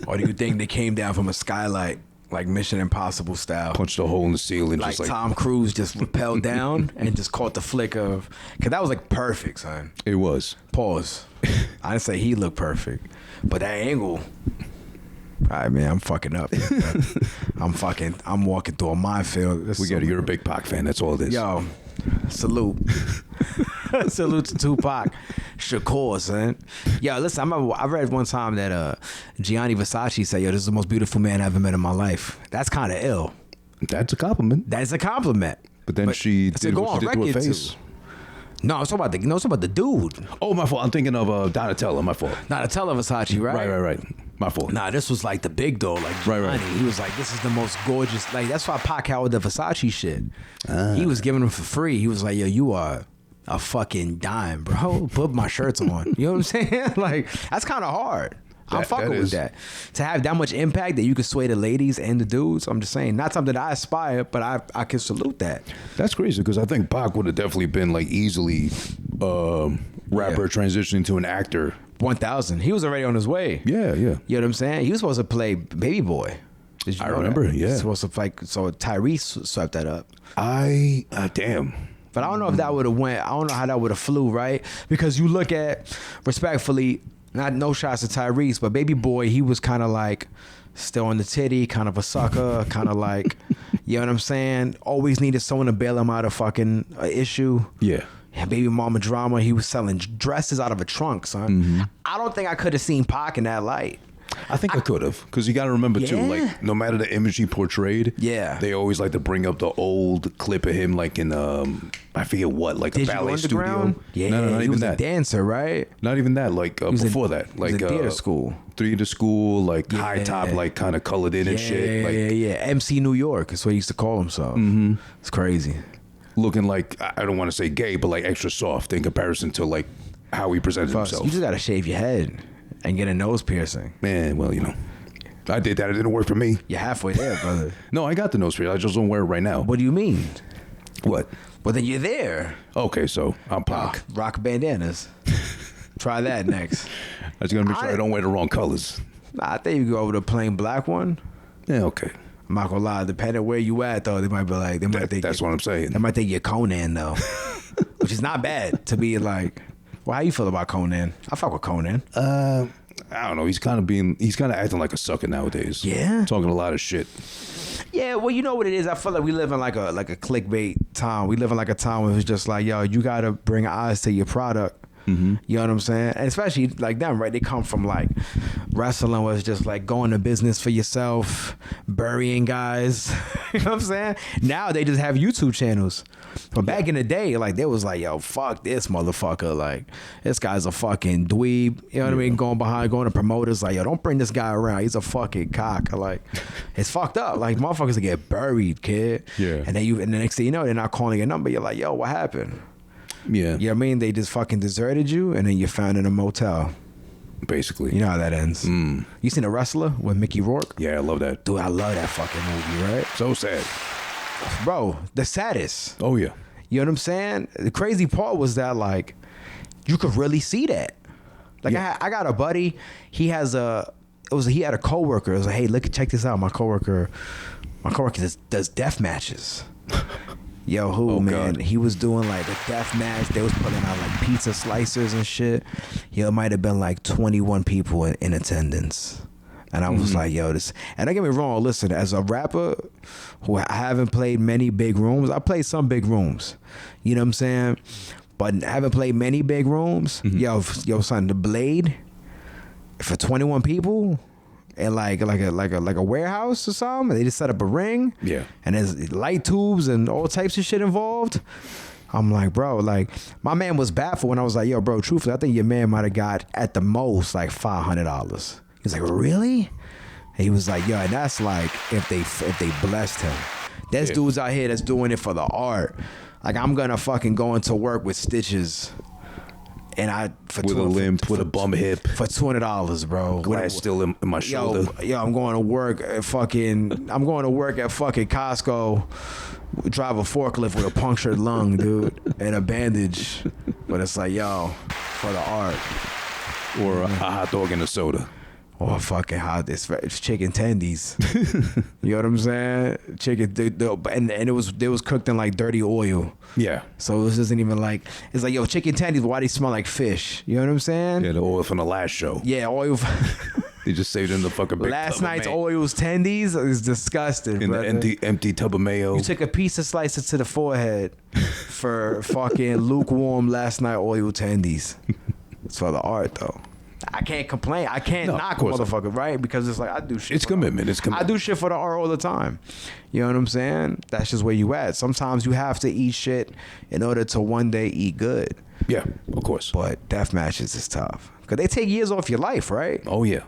or do you think they came down from a skylight, like Mission Impossible style? Punched a hole in the ceiling, Like just like Tom Cruise just rappelled down and just caught the flick of, cause that was like perfect, son. it was. Pause. I didn't say he looked perfect, but that angle. All right, man, I'm fucking up. I'm walking through a minefield. You're a big Pac fan. That's all it is. Yo, salute. Salute to Tupac Shakur, son. Yo, listen, I read one time that Gianni Versace said, yo, this is the most beautiful man I ever met in my life. That's kind of ill. That's a compliment. That is a compliment. But then she to did go what she on did to her record face. too. No, I'm talking about the dude. Oh, my fault. I'm thinking of Donatella. My fault. Donatella Versace, right? Right. My fault. Nah, this was like the big dog, like Gianni. Right. He was like, this is the most gorgeous. Like, that's why Pac had with the Versace shit. He was giving them for free. He was like, yo, you are a fucking dime, bro. Put my shirts on. You know what I'm saying? Like, that's kind of hard. I'm fucking with that. To have that much impact that you can sway the ladies and the dudes, I'm just saying, not something that I aspire, but I can salute that. That's crazy because I think Pac would have definitely been like easily rapper transitioning to an actor. 1,000. He was already on his way. Yeah. You know what I'm saying? He was supposed to play Baby Boy. Did you I know remember, that? He yeah. was supposed to like, so Tyrese swept that up. Damn. But I don't know if that would have went. I don't know how that would have flew, right? Because you look at, respectfully, not no shots to Tyrese, but Baby Boy, he was kind of like still on the titty, kind of a sucker, kind of like, you know what I'm saying? Always needed someone to bail him out of fucking issue. Yeah. Baby mama drama. He was selling dresses out of a trunk, son. I don't think I could have seen Pac in that light. I think I could have, because you got to remember too, Yeah. like no matter the image he portrayed, Yeah. they always like to bring up the old clip of him, like in I forget what, like Digital a ballet Underground? studio. Yeah, No, not he even was that. a dancer, right? Not even that. Like was before in- that, he was like in theater school. theater school, like high Yeah. top, like kind of colored in and shit, like yeah. MC New York is what he used to call himself. It's crazy. looking like, I don't want to say gay, but like extra soft in comparison to like how he presented Plus, himself. you just gotta shave your head and get a nose piercing. Man, well, you know, I did that. It didn't work for me. You're halfway there, brother. No, I got the nose piercing. I just don't wear it right now. What do you mean? What? Well, then you're there. Okay, so I'm Pac. Rock bandanas. Try that next. I was gonna make sure I don't wear the wrong colors. Nah, I think you go over the plain black one. Yeah, okay. I'm not gonna lie, depending where you at though, they might be like, they might think That's what I'm saying. they might think you're Conan though, which is not bad to be like. Well, how you feel about Conan? I fuck with Conan. I don't know. He's kind of acting like a sucker nowadays. Yeah? Talking a lot of shit. Yeah, well, you know what it is. I feel like we live in like a clickbait time. We live in like a time where it's just like, yo, you gotta bring eyes to your product. You know what I'm saying? And especially like them, right? They come from like wrestling where it's just like going to business for yourself, burying guys. You know what I'm saying? Now they just have YouTube channels. But back in the day, like they was like, yo, fuck this motherfucker. Like this guy's a fucking dweeb. You know what I mean? Going to promoters like, yo, don't bring this guy around. He's a fucking cock. Like it's fucked up. Like motherfuckers will get buried, kid. Yeah. And then and the next thing you know, they're not calling your number. You're like, yo, what happened? Yeah. You know what I mean? They just fucking deserted you, and then you're found in a motel. Basically. You know how that ends. You seen The Wrestler with Mickey Rourke? Yeah, I love that. Dude, I love that fucking movie, right? So sad. Bro, the saddest. Oh yeah. You know what I'm saying? The crazy part was that, like, you could really see that. Like, Yeah. I got a buddy. He had a coworker. It was like, hey, check this out. My coworker does death matches. Yo, Oh, man? God. He was doing like a death match. They was putting out like pizza slicers and shit. Yo, it might have been like 21 people in attendance. And I was like, yo, this. And don't get me wrong, listen, as a rapper who I haven't played many big rooms, I played some big rooms. You know what I'm saying? But having played many big rooms, yo, son, the Blade for 21 people and like a warehouse or something. They just set up a ring. Yeah. And there's light tubes and all types of shit involved. I'm like, bro, like my man was baffled when I was like, yo, bro, truthfully, I think your man might have got at the most like $500. He's like, really? And he was like, yo, and that's like if they blessed him. There's dudes out here that's doing it for the art. Like I'm gonna fucking go into work with stitches, and with a limp, with a bum hip, for $200, bro. Glass still in my shoulder. Yo, I'm going to work at fucking Costco. Drive a forklift with a punctured lung, dude, and a bandage. But it's like, yo, for the art, or a hot dog and a soda. Or fucking hot. It's chicken tendies. You know what I'm saying? Chicken, and it was cooked in like dirty oil. Yeah. So this isn't even like, it's like, yo, chicken tendies, why they smell like fish? You know what I'm saying? Yeah, the oil from the last show. Yeah, oil. They just saved in the fucking big last tub night's of mayo. oil's tendies is disgusting. In the empty tub of mayo. You took a piece of slice it to the forehead for fucking lukewarm last night oil tendies. It's for the art though. I can't complain. I can't knock a motherfucker, right? Because it's like I do shit. It's commitment. It's commitment. I do shit for the art all the time. You know what I'm saying? That's just where you at. Sometimes you have to eat shit in order to one day eat good. Yeah, of course. But death matches is tough because they take years off your life, right? Oh yeah.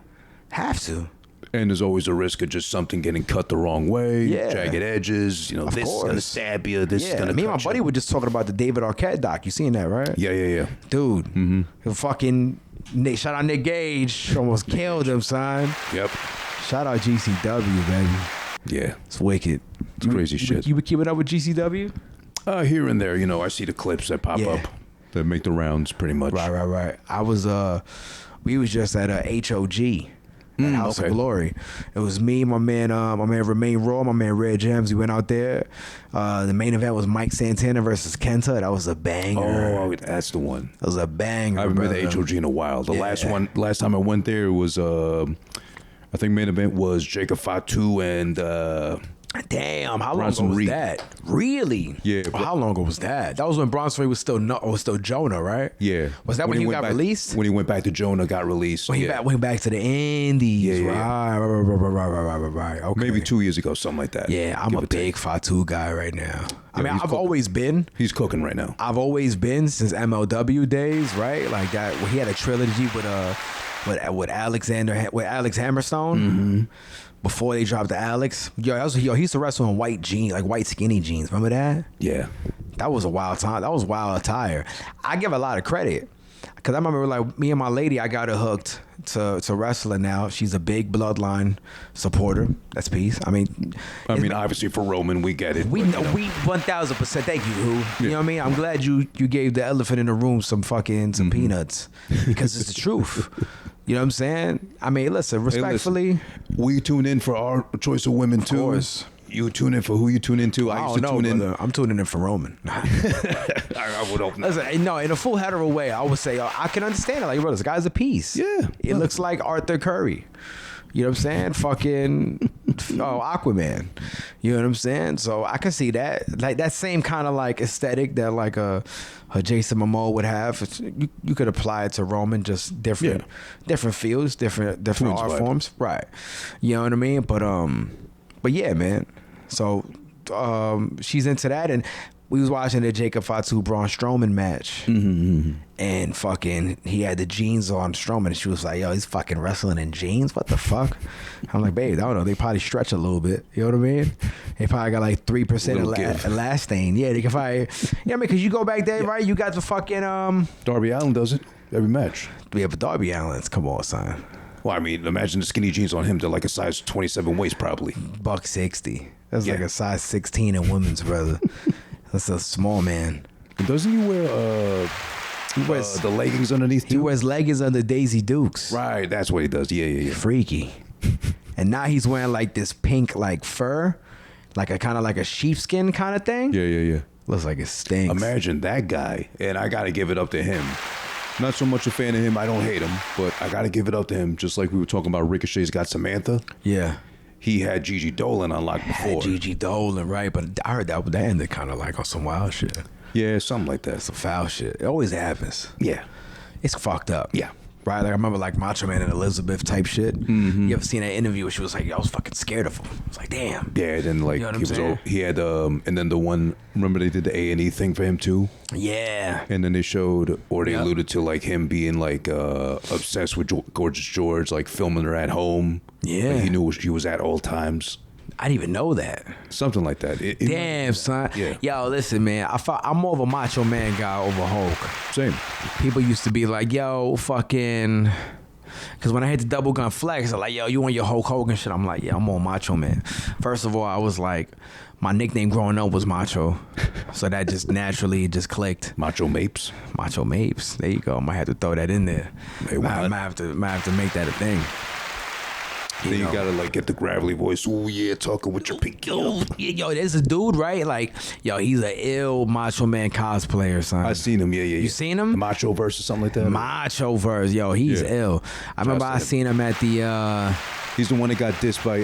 Have to. And there's always a risk of just something getting cut the wrong way, jagged edges. You know, this is gonna stab you. This is gonna. Me and my buddy were just talking about the David Arquette doc. You seen that, right? Yeah. Dude, fucking shout out Nick Gage, almost killed him, son. Yep. Shout out GCW, baby. Yeah, it's wicked. It's crazy shit. You would keep it up with GCW? Here and there, you know, I see the clips that pop up that make the rounds pretty much. Right. I was we was just at HOG. House of Glory. It was me, my man Remain Raw, my man Red Gems. We went out there. The main event was Mike Santana versus Kenta. That was a banger. Oh, that's the one. That was a banger. I haven't been to HOG in a while. The last time I went there was I think main event was Jacob Fatu and damn, how long ago was that? Really? Yeah. How long ago was that? That was when Bronx was still Jonah, right? Yeah. Was that when he got released? When he went back to Jonah, got released. When he went back to the Indies. Right. Okay. Maybe 2 years ago, something like that. Yeah, I'm a big Fatu guy right now. I mean, I've always been. He's cooking right now. I've always been since MLW days, right? Like that. He had a trilogy with Alex Hammerstone. Mm-hmm. Before they dropped the Alex, he used to wrestle in white jeans, like white skinny jeans. Remember that? Yeah. That was a wild time. That was wild attire. I give a lot of credit because I remember like me and my lady, I got her hooked to wrestling now. She's a big Bloodline supporter. That's peace. I mean, obviously for Roman, we get it. We 1000%. Thank you, Who. Yeah. You know what I mean? I'm glad you gave the elephant in the room some peanuts because it's the truth. You know what I'm saying? I mean, listen, respectfully. We tune in for our choice of women too. Of course. You tune in for who you tune into. I used to tune in. I'm tuning in for Roman. I would hope not. Listen, no, in a full hetero way, I would say I can understand it. Like, bro, this guy's a piece. Yeah. It looks like Arthur Curry. You know what I'm saying? Fucking Aquaman. You know what I'm saying? So I can see that. Like that same kind of like aesthetic that like a Jason Momoa would have. You could apply it to Roman, just different fields, different art forms. Right. You know what I mean? But yeah, man. So she's into that, and we was watching the Jacob Fatu Braun Strowman match, and fucking he had the jeans on Strowman, and she was like, "Yo, he's fucking wrestling in jeans. What the fuck?" I'm like, "Babe, I don't know. They probably stretch a little bit. You know what I mean? They probably got like 3% elastane. Yeah, they can probably. Yeah, I mean, because you go back there, right? You got the fucking Darby Allin does it every match. Yeah, but Darby Allin's, come on, son. Well, I mean, imagine the skinny jeans on him. They're like a size 27 waist, probably. $160. That's like a size 16 in women's, brother. That's a small man. Doesn't he wear the leggings underneath too? He wears leggings under Daisy Dukes. Right, that's what he does. Yeah. Freaky. And now he's wearing like this pink like fur, like a kind of like a sheepskin kind of thing. Yeah. Looks like it stinks. Imagine that guy, and I got to give it up to him. Not so much a fan of him. I don't hate him, but I got to give it up to him. Just like we were talking about, Ricochet's got Samantha. Yeah. he had Gigi Dolan on lock before. Gigi Dolan, right? But I heard that ended kind of like on some wild shit. Yeah, something like that. Some foul shit. It always happens. Yeah. It's fucked up. Yeah. Right? Like I remember like Macho Man and Elizabeth type shit. You ever seen that interview where she was like, "Yo, I was fucking scared of him." I was like, damn. Yeah, then like You know what he I'm was saying? he had and then the one, remember they did the A&E thing for him too? Yeah. And then they showed, or they Yep. alluded to like him being like obsessed with Gorgeous George, like filming her at home. Yeah. Like, he knew she was at all times. I didn't even know that. Something like that. Damn, son. Yeah. Yo, listen, man. I'm more of a Macho Man guy over Hulk. Same. People used to be like, yo, fucking... Because when I hit the double gun flex, they're like, yo, you want your Hulk Hogan shit? I'm like, yeah, I'm more Macho Man. First of all, I was like, my nickname growing up was Macho. So that just naturally just clicked. Macho Mapes. Macho Mapes. There you go. I might have to throw that in there. Hey, why not? might have to make that a thing. Then you gotta like get the gravelly voice. Oh yeah, talking with your pinky. Yo, there's a dude, right? Like, yo, he's an ill Macho Man cosplayer, son. I seen him. Yeah. You seen him? The Macho Verse or something like that. Macho verse, yo, he's Yeah. ill. I remember I seen him at the He's the one that got dissed by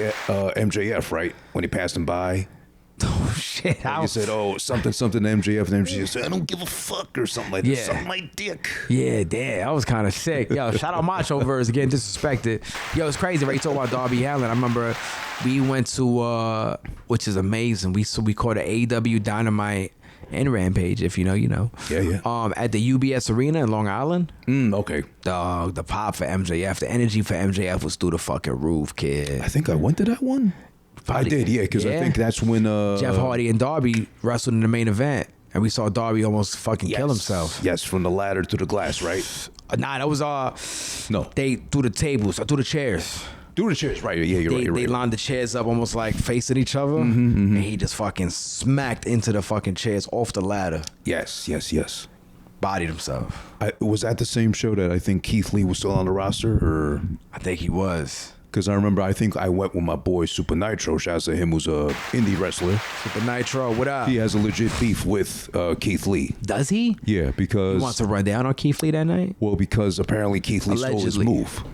MJF, right? When he passed him by. oh shit. He said, "Oh, something to MJF," and MJF said, "I don't give a fuck" or something like that. Yeah. Something like dick. Yeah, damn, I was kind of sick. Yo, shout out Macho verse getting disrespected. Yo, it's crazy, right? You talk about Darby Allin. I remember we went to which is amazing. We caught an AEW Dynamite and Rampage, if you know, you know. Yeah. At the UBS Arena in Long Island. Okay. Dog, the pop for MJF, the energy for MJF was through the fucking roof, kid. I think I went to that one. I did, yeah, because I think that's when Jeff Hardy and Darby wrestled in the main event, and we saw Darby almost fucking kill himself. Yes, from the ladder to the glass, right? Nah, that was No. they threw the tables, through the chairs. Do the chairs, right? Yeah, you're right. They lined the chairs up almost like facing each other, and he just fucking smacked into the fucking chairs off the ladder. Yes. Bodied himself. Was that the same show that I think Keith Lee was still on the roster, or? I think he was. Because I remember, I think I went with my boy Super Nitro. Shouts to him, who's a indie wrestler. Super Nitro, what up? He has a legit beef with Keith Lee. Does he? Yeah, because He wants to run down on Keith Lee that night? because apparently Keith Lee stole his Allegedly. move.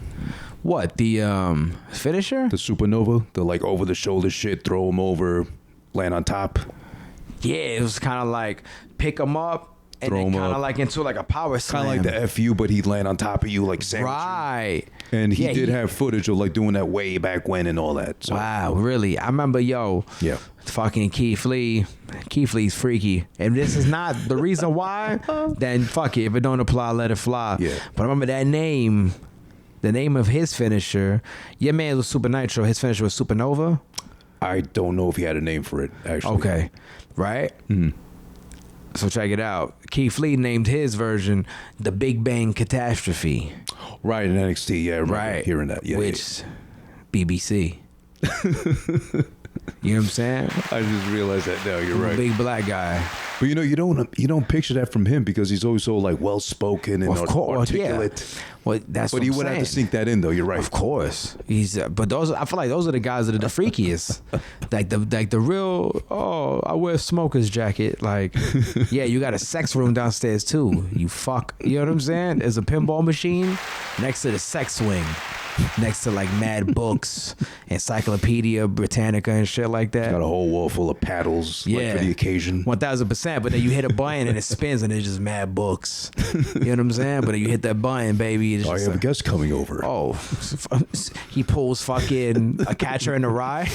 What, the finisher? The Supernova, the like over the shoulder shit, throw him over, land on top. Yeah, it was kind of like pick him up and Throw then him kind of up. like into like a power slam. Kind of like the FU, but he'd land on top of you like sandwich you. Right. And he Yeah, did have footage of like doing that way back when and all that. So. Wow, really? I remember, yo, Yeah. fucking Keith Lee. Keith Lee's freaky. And this is not the reason why, then fuck it. If it don't apply, let it fly. Yeah. But I remember that name, the name of his finisher. Your man was Super Nitro. His finisher was Supernova. I don't know if he had a name for it, actually. Okay. Right? So check it out. Keith Lee named his version the Big Bang Catastrophe. Right, in NXT, yeah, I remember Right. hearing that. Yeah, Which, BBC. You know what I'm saying? I just realized that now. You're right. Big black guy. But you know, you don't picture that from him because he's always so like well spoken and Of course, articulate. yeah. Well, that's But what he I'm would have to saying. sink that in, though. You're right. Of course, he's. But those, I feel like those are the guys that are the freakiest. like the real. Oh, I wear a smoker's jacket. Like, yeah, you got a sex room downstairs too. You fuck. You know what I'm saying? There's a pinball machine next to the sex swing. Next to like mad books, Encyclopedia Britannica and shit like that. Got a whole wall full of paddles like, for the occasion. 1000%. But then you hit a button and it spins and it's just mad books. You know what I'm saying? But then you hit that button, baby. It's I just have a like, guest coming over. oh, he pulls fucking A Catcher in the Rye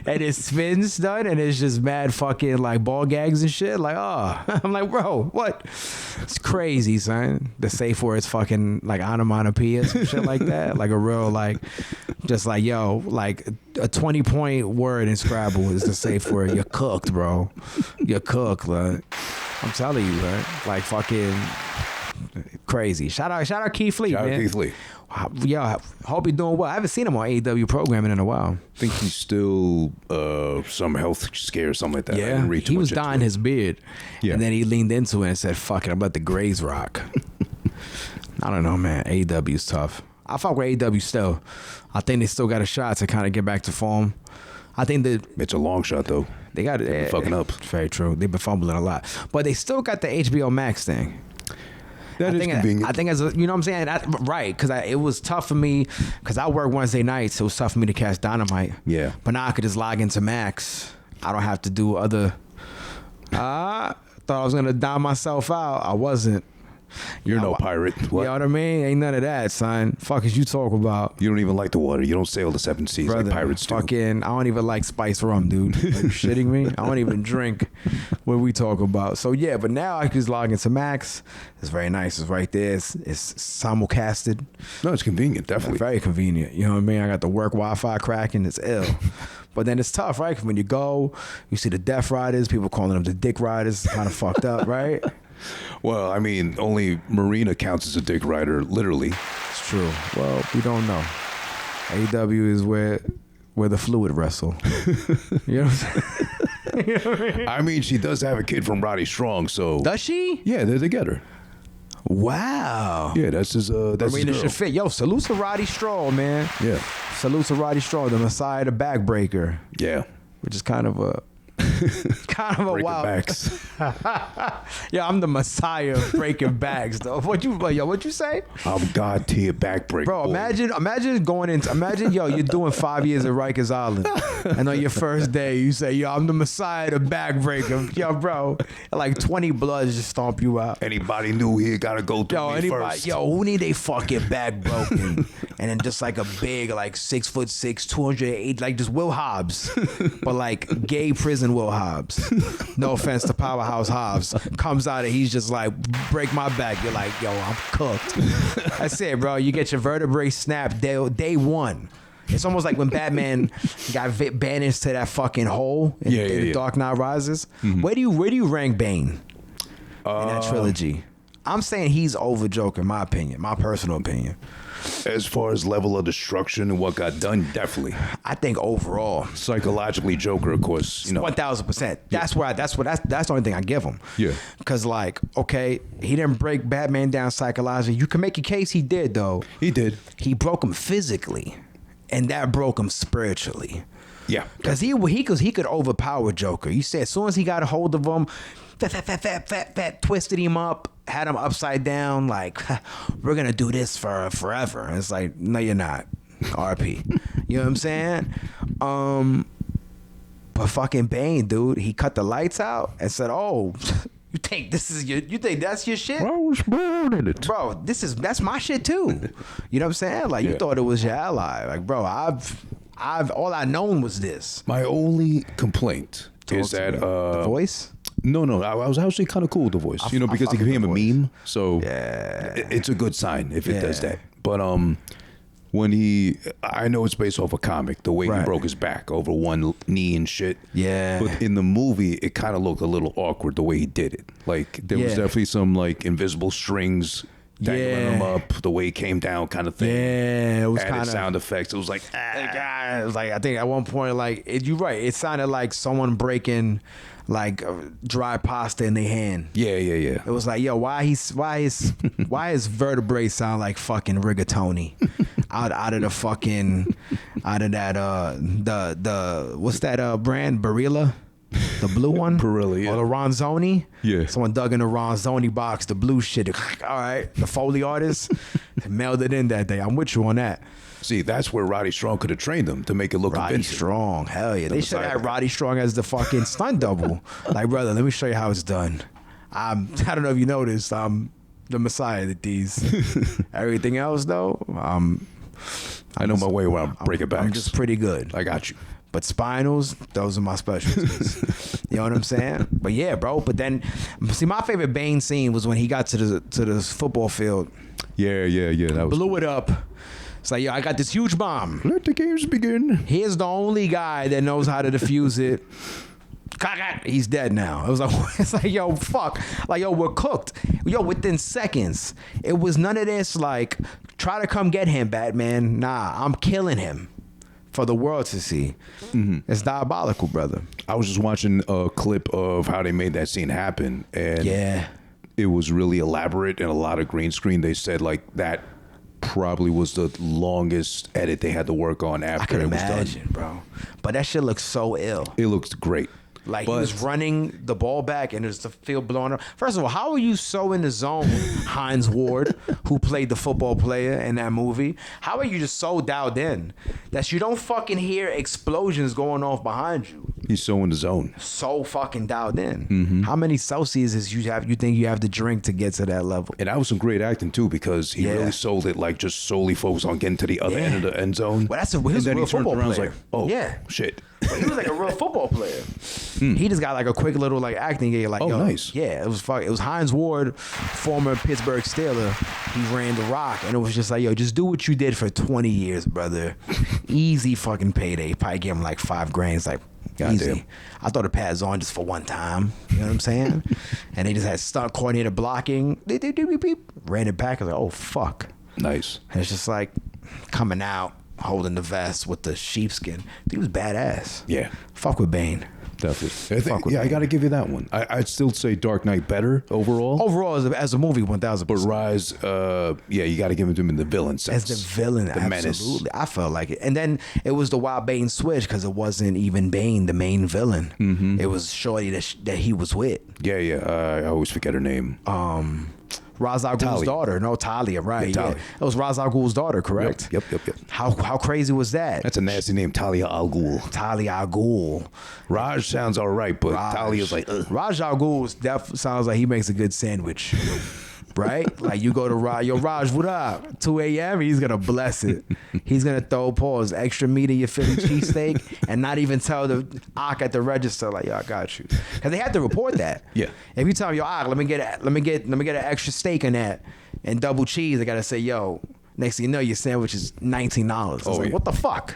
and it spins, done, and it's just mad fucking like ball gags and shit. Like, oh, I'm like, bro, what? It's crazy, son. The safe word is fucking like onomatopoeias and shit like that. Like a real like, just like, yo, like a 20-point word in Scrabble is the safe word. You're cooked, bro. You're cooked, like. I'm telling you, man. Like fucking crazy. Shout out Keith Lee, Shout man. out Keith Lee. Yo, hope you're doing well. I haven't seen him on AEW programming in a while. I think he's still some health scare or something like that. I Yeah, didn't read too he was much into dyeing it. his beard, Yeah. and then he leaned into it and said, "Fuck it, I'm about the Grays rock." I don't know, man. AEW's tough. I fuck with AEW still. I think they still got a shot to kind of get back to form. I think that It's a long shot, though. they got it. fucking up. Very true. They've been fumbling a lot, but they still got the HBO Max thing. That is convenient. I think as a, you know what I'm saying, right? Because it was tough for me because I work Wednesday nights, so it was tough for me to catch Dynamite. Yeah. But now I could just log into Max. I don't have to do other. I thought I was gonna die myself out. I wasn't. You're no pirate. What? You know what I mean? Ain't none of that, son. Fuck is you talk about? You don't even like the water. You don't sail the 7 seas Brother, like pirates do. fucking, I don't even like spice rum, dude. Are you shitting me? I don't even drink what we talk about. So yeah, but now I can just log into Max. It's very nice. It's right there. It's simulcasted. No, it's convenient, definitely. Very convenient. You know what I mean? I got the work Wi-Fi cracking. It's ill. But then it's tough, right? 'Cause when you go, you see the Death Riders. People calling them the Dick Riders. It's kind of fucked up, right? Well, I mean, only Marina counts as a dick rider, literally. It's true. Well, we don't know. AEW is where the fluid wrestle. You know what I'm saying? You know what I mean? I mean, she does have a kid from Roddy Strong, so. Does she? Yeah, they're together. Wow. Yeah, that's his Marina girl. should fit. Yo, salute to Roddy Strong, man. Yeah. Salute to Roddy Strong, the Messiah, the backbreaker. Yeah. Which is kind of a Breaking wild. backs. Yeah, I'm the Messiah of breaking backs, though. What you say? I'm God tier backbreaker. Bro, boy. imagine going into, yo, you're doing 5 years at Rikers Island, and on your first day, you say, yo, I'm the Messiah, the backbreaker. Yo, bro, like 20 bloods just stomp you out. Anybody new here gotta go through me first. Yo, who need they fucking back broken? And then just like a big, like 6'6", 208, like just Will Hobbs, but like gay prison Will Hobbs. No offense to Powerhouse Hobbs. Comes out and he's just like, break my back. You're like, yo, I'm cooked. That's it, bro. You get your vertebrae snapped day one. It's almost like when Batman got banished to that fucking hole in The Dark Knight Rises. Mm-hmm. Where do you rank Bane in that trilogy? I'm saying he's over Joker, in my opinion, my personal opinion. As far as level of destruction and what got done, definitely. I think overall, Psychologically, Joker, of course, 1000%. That's the only thing I give him. Yeah. Because like, okay, he didn't break Batman down psychologically. You can make a case he did though. He did. He broke him physically, and that broke him spiritually. Yeah. Because he could overpower Joker. You said as soon as he got a hold of him, twisted him up, had him upside down, like, we're gonna do this for forever. And it's like, no, you're not. RP. You know what I'm saying? But fucking Bane, dude, he cut the lights out and said, oh, you think that's your shit? I was born in it. Bro, that's my shit too. You know what I'm saying? Like, you thought it was your ally. Like, bro, I've all I known was this. My only complaint is that the voice. No, I was actually kind of cool with the voice, because it became a meme. So it's a good sign if it does that. But when I know it's based off a comic, the way he broke his back over one knee and shit. Yeah. But in the movie, it kind of looked a little awkward the way he did it. Like there was definitely some like invisible strings dangling him up, the way he came down, kind of thing. Yeah, it was kind of sound effects. It was like, it was like I think at one point, like you're right. It sounded like someone breaking like dry pasta in their hand. Yeah. It was like, yo, why his vertebrae sound like fucking rigatoni out of the fucking out of that the what's that brand, Barilla? The blue one? Barilla, yeah. Or the Ronzoni? Yeah. Someone dug in the Ronzoni box, the blue shit. All right. The Foley artist mailed it in that day. I'm with you on that. See, that's where Roddy Strong could have trained him to make it look Roddy convincing. Strong. Hell yeah. They should have had Roddy Strong as the fucking stunt double. Like, brother, let me show you how it's done. I don't know if you noticed, I'm the Messiah that these. Everything else, though, I know my way around breaking backs. I'm just pretty good. I got you. But spinals, those are my specialties. You know what I'm saying? But yeah, bro. But then, see, my favorite Bane scene was when he got to the football field. Yeah. That was blew it up. It's like, yo, I got this huge bomb. Let the games begin. Here's the only guy that knows how to defuse it. He's dead now. It was like, it's like, yo, fuck. Like, yo, we're cooked. Yo, within seconds. It was none of this, like, try to come get him, Batman. Nah, I'm killing him for the world to see. Mm-hmm. It's diabolical, brother. I was just watching a clip of how they made that scene happen, and it was really elaborate and a lot of green screen. They said like that probably was the longest edit they had to work on after it was done. I can imagine, bro. But that shit looks so ill. It looks great. Like, he was running the ball back and there's the field blowing up. First of all, how are you so in the zone, Hines Ward, who played the football player in that movie? How are you just so dialed in that you don't fucking hear explosions going off behind you? He's so in the zone. So fucking dialed in. How many Celsius you think you have to drink to get to that level? And that was some great acting too, because he really sold it, like just solely focused on getting to the other end of the end zone. Well, he was a real football player. Like, oh, shit. But he was like a real football player. He just got like a quick little like acting gig. Like, nice. Yeah, it was Hines Ward, former Pittsburgh Steeler. He ran the Rock, and it was just like, yo, just do what you did for 20 years, brother. Easy fucking payday. Probably give him like $5,000. It's like, easy. Damn. I thought the pads on just for one time. You know what I'm saying? And they just had stunt coordinator blocking. Ran it back. I was like, oh fuck. Nice. And it's just like coming out, holding the vest with the sheepskin. He was badass. Yeah. Fuck with Bane. Definitely. I got to give you that one. I'd still say Dark Knight better overall. Overall, as a movie, 1,000%. But Rise, you got to give it to him in the villain sense. As the villain, the absolutely. menace. I felt like it. And then it was the wild Bane switch, because it wasn't even Bane, the main villain. It was Shorty that he was with. Yeah. I always forget her name. Ra's al Ghul's daughter. No, Talia, right. Yeah. It was Ra's al Ghul's daughter, correct? Yep. How crazy was that? That's a nasty name, Talia al Ghul. Talia al Ghul. Raj sounds all right, but Talia's like, ugh. Raj al Ghul sounds like he makes a good sandwich. Right? Like, you go to Raj, yo, Raj, what up? 2 a.m., he's going to bless it. He's going to throw pause, extra meat in your Philly cheesesteak, and not even tell the Ak at the register, like, yo, I got you. Because they have to report that. Yeah. If you tell them, yo, Ak, let me get an extra steak in that and double cheese, they got to say, yo, next thing you know, your sandwich is $19. It's like, what the fuck?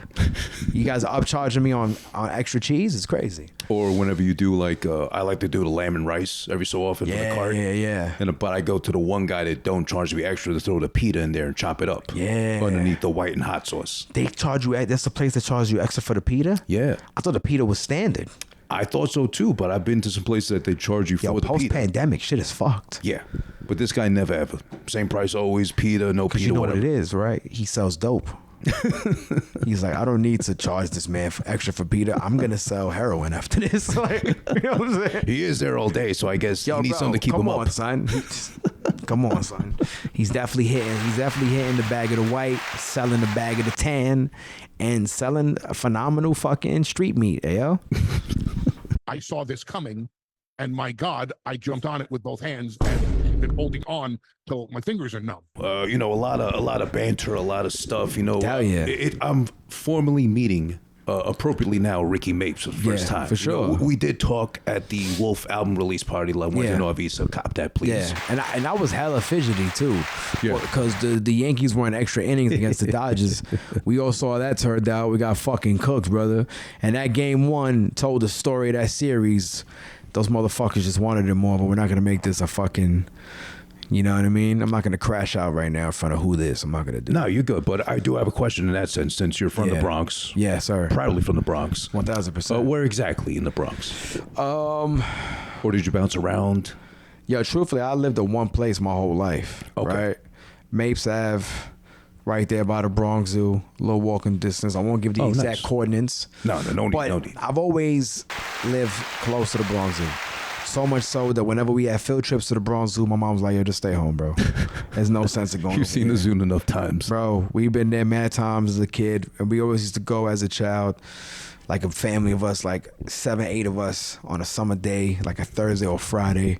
You guys are upcharging me on extra cheese? It's crazy. Or whenever you do, like, I like to do the lamb and rice every so often for the cart. Yeah. But I go to the one guy that don't charge me extra to throw the pita in there and chop it up. Yeah. Underneath the white and hot sauce. They charge you, that's the place that charges you extra for the pita? Yeah. I thought the pita was standard. I thought so too, but I've been to some places that they charge you for the pita. Post-pandemic, shit is fucked. Yeah. But this guy never ever. Same price always, pita, no pita, you know whatever. what it is, right? He sells dope. He's like, I don't need to charge this man for extra for pita. I'm gonna sell heroin after this. Like, you know what I'm saying? He is there all day, so I guess he needs something to keep him up. Come on, son. He's definitely hitting the bag of the white, selling the bag of the tan, and selling a phenomenal fucking street meat, yo. I saw this coming, and my God, I jumped on it with both hands and been holding on till my fingers are numb. A lot of banter, a lot of stuff. Hell yeah. I'm formally meeting appropriately now Ricky Mapes for the first time. For sure. We did talk at the Wolf album release party. Like, Avisa, cop that, please. Yeah, and I was hella fidgety too. Yeah. Because the Yankees won extra innings against the Dodgers. We all saw that turned out. We got fucking cooked, brother. And that game one told the story of that series. Those motherfuckers just wanted it more, but we're not gonna make this a fucking. You know what I mean? I'm not going to crash out right now in front of who this. I'm not going to do No, you're good. But I do have a question in that sense, since you're from the Bronx. Yeah, sir. Proudly from the Bronx. 1,000%. Where exactly in the Bronx? Or did you bounce around? Yo, truthfully, I lived in one place my whole life. Okay. Right? Mapes Ave, right there by the Bronx Zoo. A little walking distance. I won't give the exact coordinates. No need. I've always lived close to the Bronx Zoo. So much so that whenever we had field trips to the Bronx Zoo, my mom was like, yo, just stay home, bro. There's no sense of going You've seen the zoo enough times. Bro, we've been there mad times as a kid, and we always used to go as a child, like a family of us, like 7, 8 of us on a summer day, like a Thursday or Friday.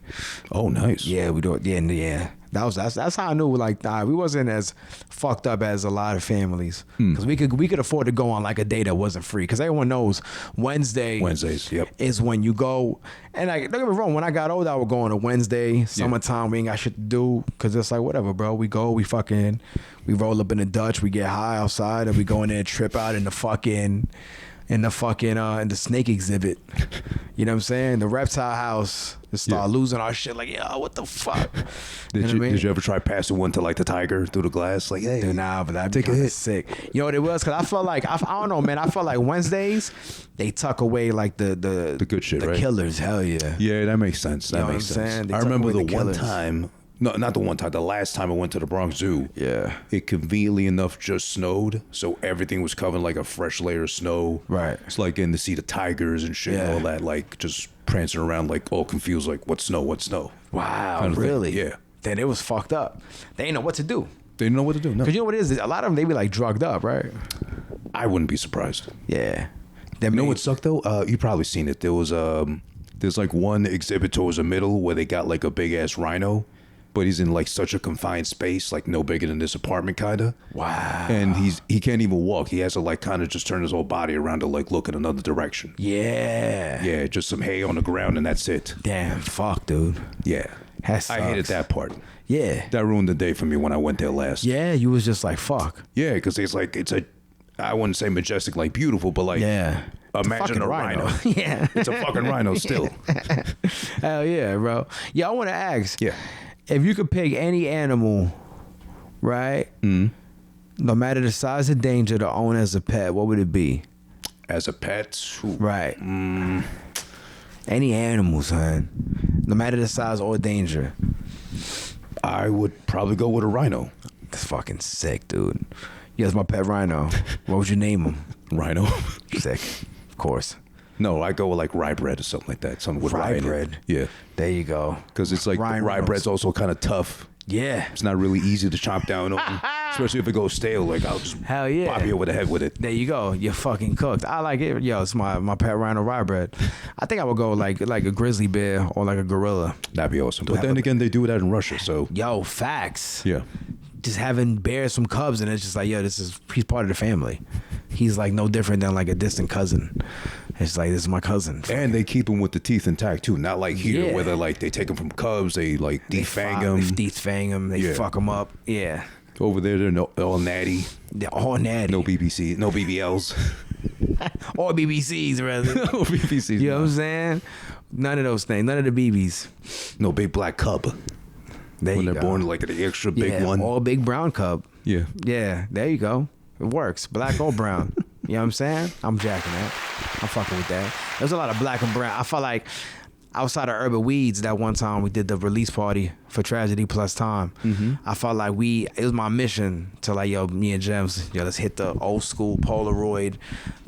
Oh, nice. Yeah, we do it. Yeah. That's how I knew, like, we wasn't as fucked up as a lot of families, because we could afford to go on like a day that wasn't free, because everyone knows Wednesdays yep, is when you go. And like, don't get me wrong, when I got older, I would go on a Wednesday, summertime, we ain't got shit to do, because it's like, whatever, bro, we go, we roll up in the Dutch, we get high outside, and we go in there and trip out in the snake exhibit. You know what I'm saying? The reptile house. Just start losing our shit. Like, yo, what the fuck? Did you ever try passing one to like the tiger through the glass? Like, hey, dude, nah, but that'd be kind of sick. You know what it was? Because I felt like I don't know, man. I felt like Wednesdays they tuck away like the good shit, the right? Killers. Hell yeah. Yeah, that makes sense. That makes sense. I remember the one time. No, not the one time. The last time I went to the Bronx Zoo. Yeah. It conveniently enough just snowed, so everything was covered like a fresh layer of snow. Right. It's like getting to see the tigers and shit and Yeah. all that, like just prancing around like all confused, like what snow, what snow. Wow, Kind of thing. really? Yeah. Then it was fucked up. They didn't know what to do. They didn't know what to do. No, Cause you know what it is? A lot of them, they be like drugged up, right? I wouldn't be surprised. Yeah. You know what sucked though? You probably seen it. There's like one exhibit towards the middle where they got like a big ass rhino, but he's in like such a confined space, like no bigger than this apartment kinda. Wow. And he can't even walk. He has to like kind of just turn his whole body around to like look in another direction. Yeah. Yeah, just some hay on the ground and that's it. Damn, fuck, dude. Yeah. That I hated sucks. that part. Yeah. That ruined the day for me when I went there last. Yeah, you was just like, fuck. Yeah, because I wouldn't say majestic like beautiful, but like Yeah. imagine a rhino. Yeah. It's a fucking rhino still. Hell yeah, bro. Yeah, I want to ask. Yeah. If you could pick any animal, right? No matter the size of danger to own as a pet, what would it be? As a pet, Right. Any animal, son. No matter the size or danger. I would probably go with a rhino. That's fucking sick, dude. Yeah, it's my pet rhino. What would you name him? Rhino? Sick. Of course. No, I go with like rye bread or something like that. Something with Rye rye in it. bread. Yeah. There you go. Because it's like Rye rye Reynolds. bread's also kind of tough. Yeah. It's not really easy to chomp down on, especially if it goes stale. Like I'll just Hell yeah. pop you over the head with it. There you go. You're fucking cooked. I like it. Yo, it's my pet rhino rye bread. I think I would go like a grizzly bear or like a gorilla. That'd be awesome. But have then a- again, they do that in Russia, so Yo, facts. yeah. Just having bears from cubs and it's just like, yo, he's part of the family. He's like no different than like a distant cousin. It's like, this is my cousin. And they keep them with the teeth intact too. Not like here, Yeah. where they like they take them from cubs, they like defang them. They defang them. They Yeah. fuck them up. Yeah. Over there, they're all natty. They're all natty. No BBC, no BBLs. Or BBCs, rather. No BBCs. You know what I'm saying? None of those things. None of the BBs. No big black cub. There When you they're go. born, like the extra big Yeah, one. all big brown cub. Yeah. Yeah, there you go. It works. Black or brown. You know what I'm saying? I'm jacking that. I'm fucking with that. There's a lot of black and brown. I felt like outside of Urban Weeds, that one time we did the release party for Tragedy Plus Time. I felt like it was my mission to like, yo, me and Gems, yo, let's hit the old school Polaroid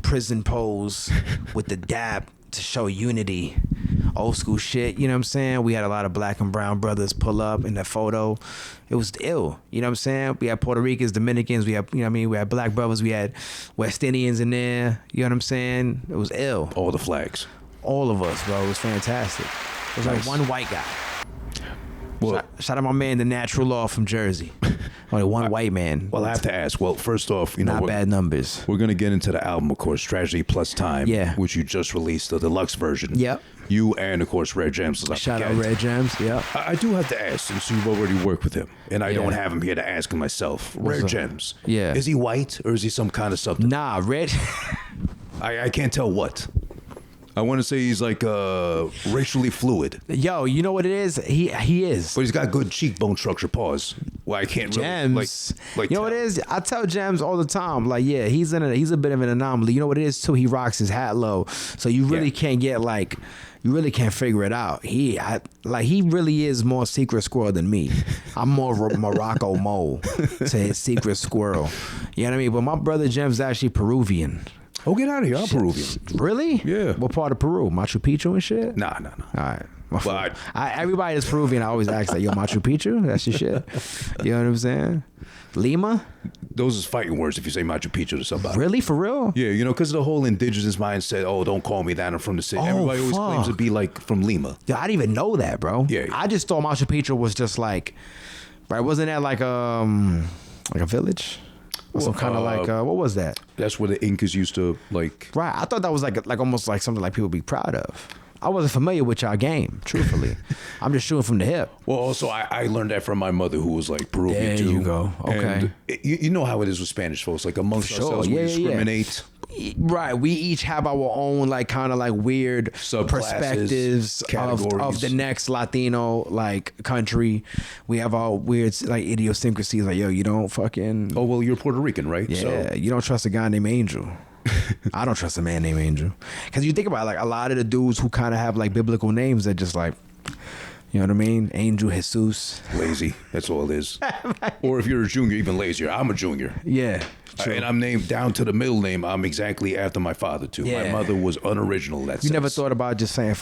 prison pose with the dap to show unity. Old school shit, you know what I'm saying? We had a lot of black and brown brothers pull up in that photo. It was ill, you know what I'm saying? We had Puerto Ricans, Dominicans, we had, you know what I mean? We had black brothers, we had West Indians in there, you know what I'm saying? It was ill. All the flags. All of us, bro. It was fantastic. It was Nice. like one white guy. Well, Shout out my man, the Natural Law from Jersey. Only one white man. well, I have to ask. Well, first off, you know, Not bad numbers. we're gonna get into the album, of course, Tragedy Plus Time, Yeah. which you just released, the deluxe version. Yep. You and of course Red Gems. Shout out Red Gems. Yep. I do have to ask, since you've already worked with him, and I Yeah. don't have him here to ask him myself. Red up? Gems. Yeah. Is he white or is he some kind of something? Nah, Red. I can't tell what. I want to say he's like racially fluid, Yo, you know what it is? He is. but he's got good cheekbone structure. Pause. Well, I can't really Gems. like you know what it is? I tell Gems all the time, like, yeah, he's a bit of an anomaly. You know what it is too? He rocks his hat low. So you really can't get like, you really can't figure it out. He really is more secret squirrel than me. I'm more Morocco mole to his secret squirrel. You know what I mean? But my brother Gems is actually Peruvian. Oh, get out of here! I'm Peruvian. Really? Yeah. What part of Peru? Machu Picchu and shit? Nah. All right. My fault. But Everybody that's Peruvian, I always ask that, yo, Machu Picchu? That's your shit. You know what I'm saying? Lima? those is fighting words if you say Machu Picchu to somebody. Really? For real? Yeah, you know, because of the whole indigenous mindset. Oh, don't call me that. I'm from the city. Oh, Everybody always claims to fuck. be like from Lima. Yeah, I didn't even know that, bro. Yeah. I just thought Machu Picchu was just like, right? Wasn't that like a village? Or some kind of like what was that? That's where the Incas used to like. Right. I thought that was like almost like something like people be proud of. I wasn't familiar with y'all game, truthfully. I'm just shooting from the hip. Well, also I learned that from my mother, who was like Peruvian There too. you go. Okay. And you know how it is with Spanish folks. Like amongst Sure. ourselves, Yeah, we yeah, yeah. discriminate. Right, we each have our own like kind of like weird Subclasses, perspectives of categories. the next Latino like country. We have our weird like idiosyncrasies. Like, yo, you don't fucking Oh well, you're Puerto Rican, right? yeah, you don't trust a guy named Angel. I don't trust a man named Angel, because you think about it, like a lot of the dudes who kind of have like biblical names that just like, you You know what I mean? Angel Jesus. Lazy. That's all it is. Or if you're a junior, even lazier. I'm a junior. Yeah. True. And I'm named down to the middle name. I'm exactly after my father, too. Yeah. My mother was unoriginal. That's You never thought about just saying,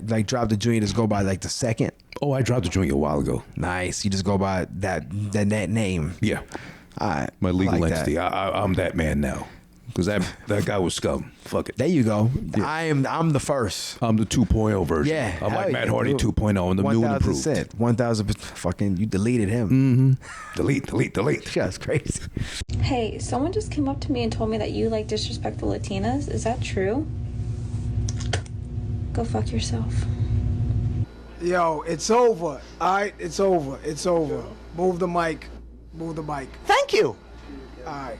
like, drop the junior, just go by, like, the second? Oh, I dropped the junior a while ago. Nice. You just go by that name. Yeah. All right. My legal like entity. That. I'm that man now. Because that guy was scum. Fuck it. There you go. Yeah. I'm the first. I'm the 2.0 version. Yeah. I'm like Matt yeah, Hardy dude. 2.0. I'm the new and improved. 1,000%. Fucking, you deleted him. Delete. That's crazy. Hey, someone just came up to me and told me that you like disrespectful Latinas. Is that true? Go fuck yourself. Yo, it's over. All right, it's over. It's over. Move the mic. Move the mic. Thank you. All right.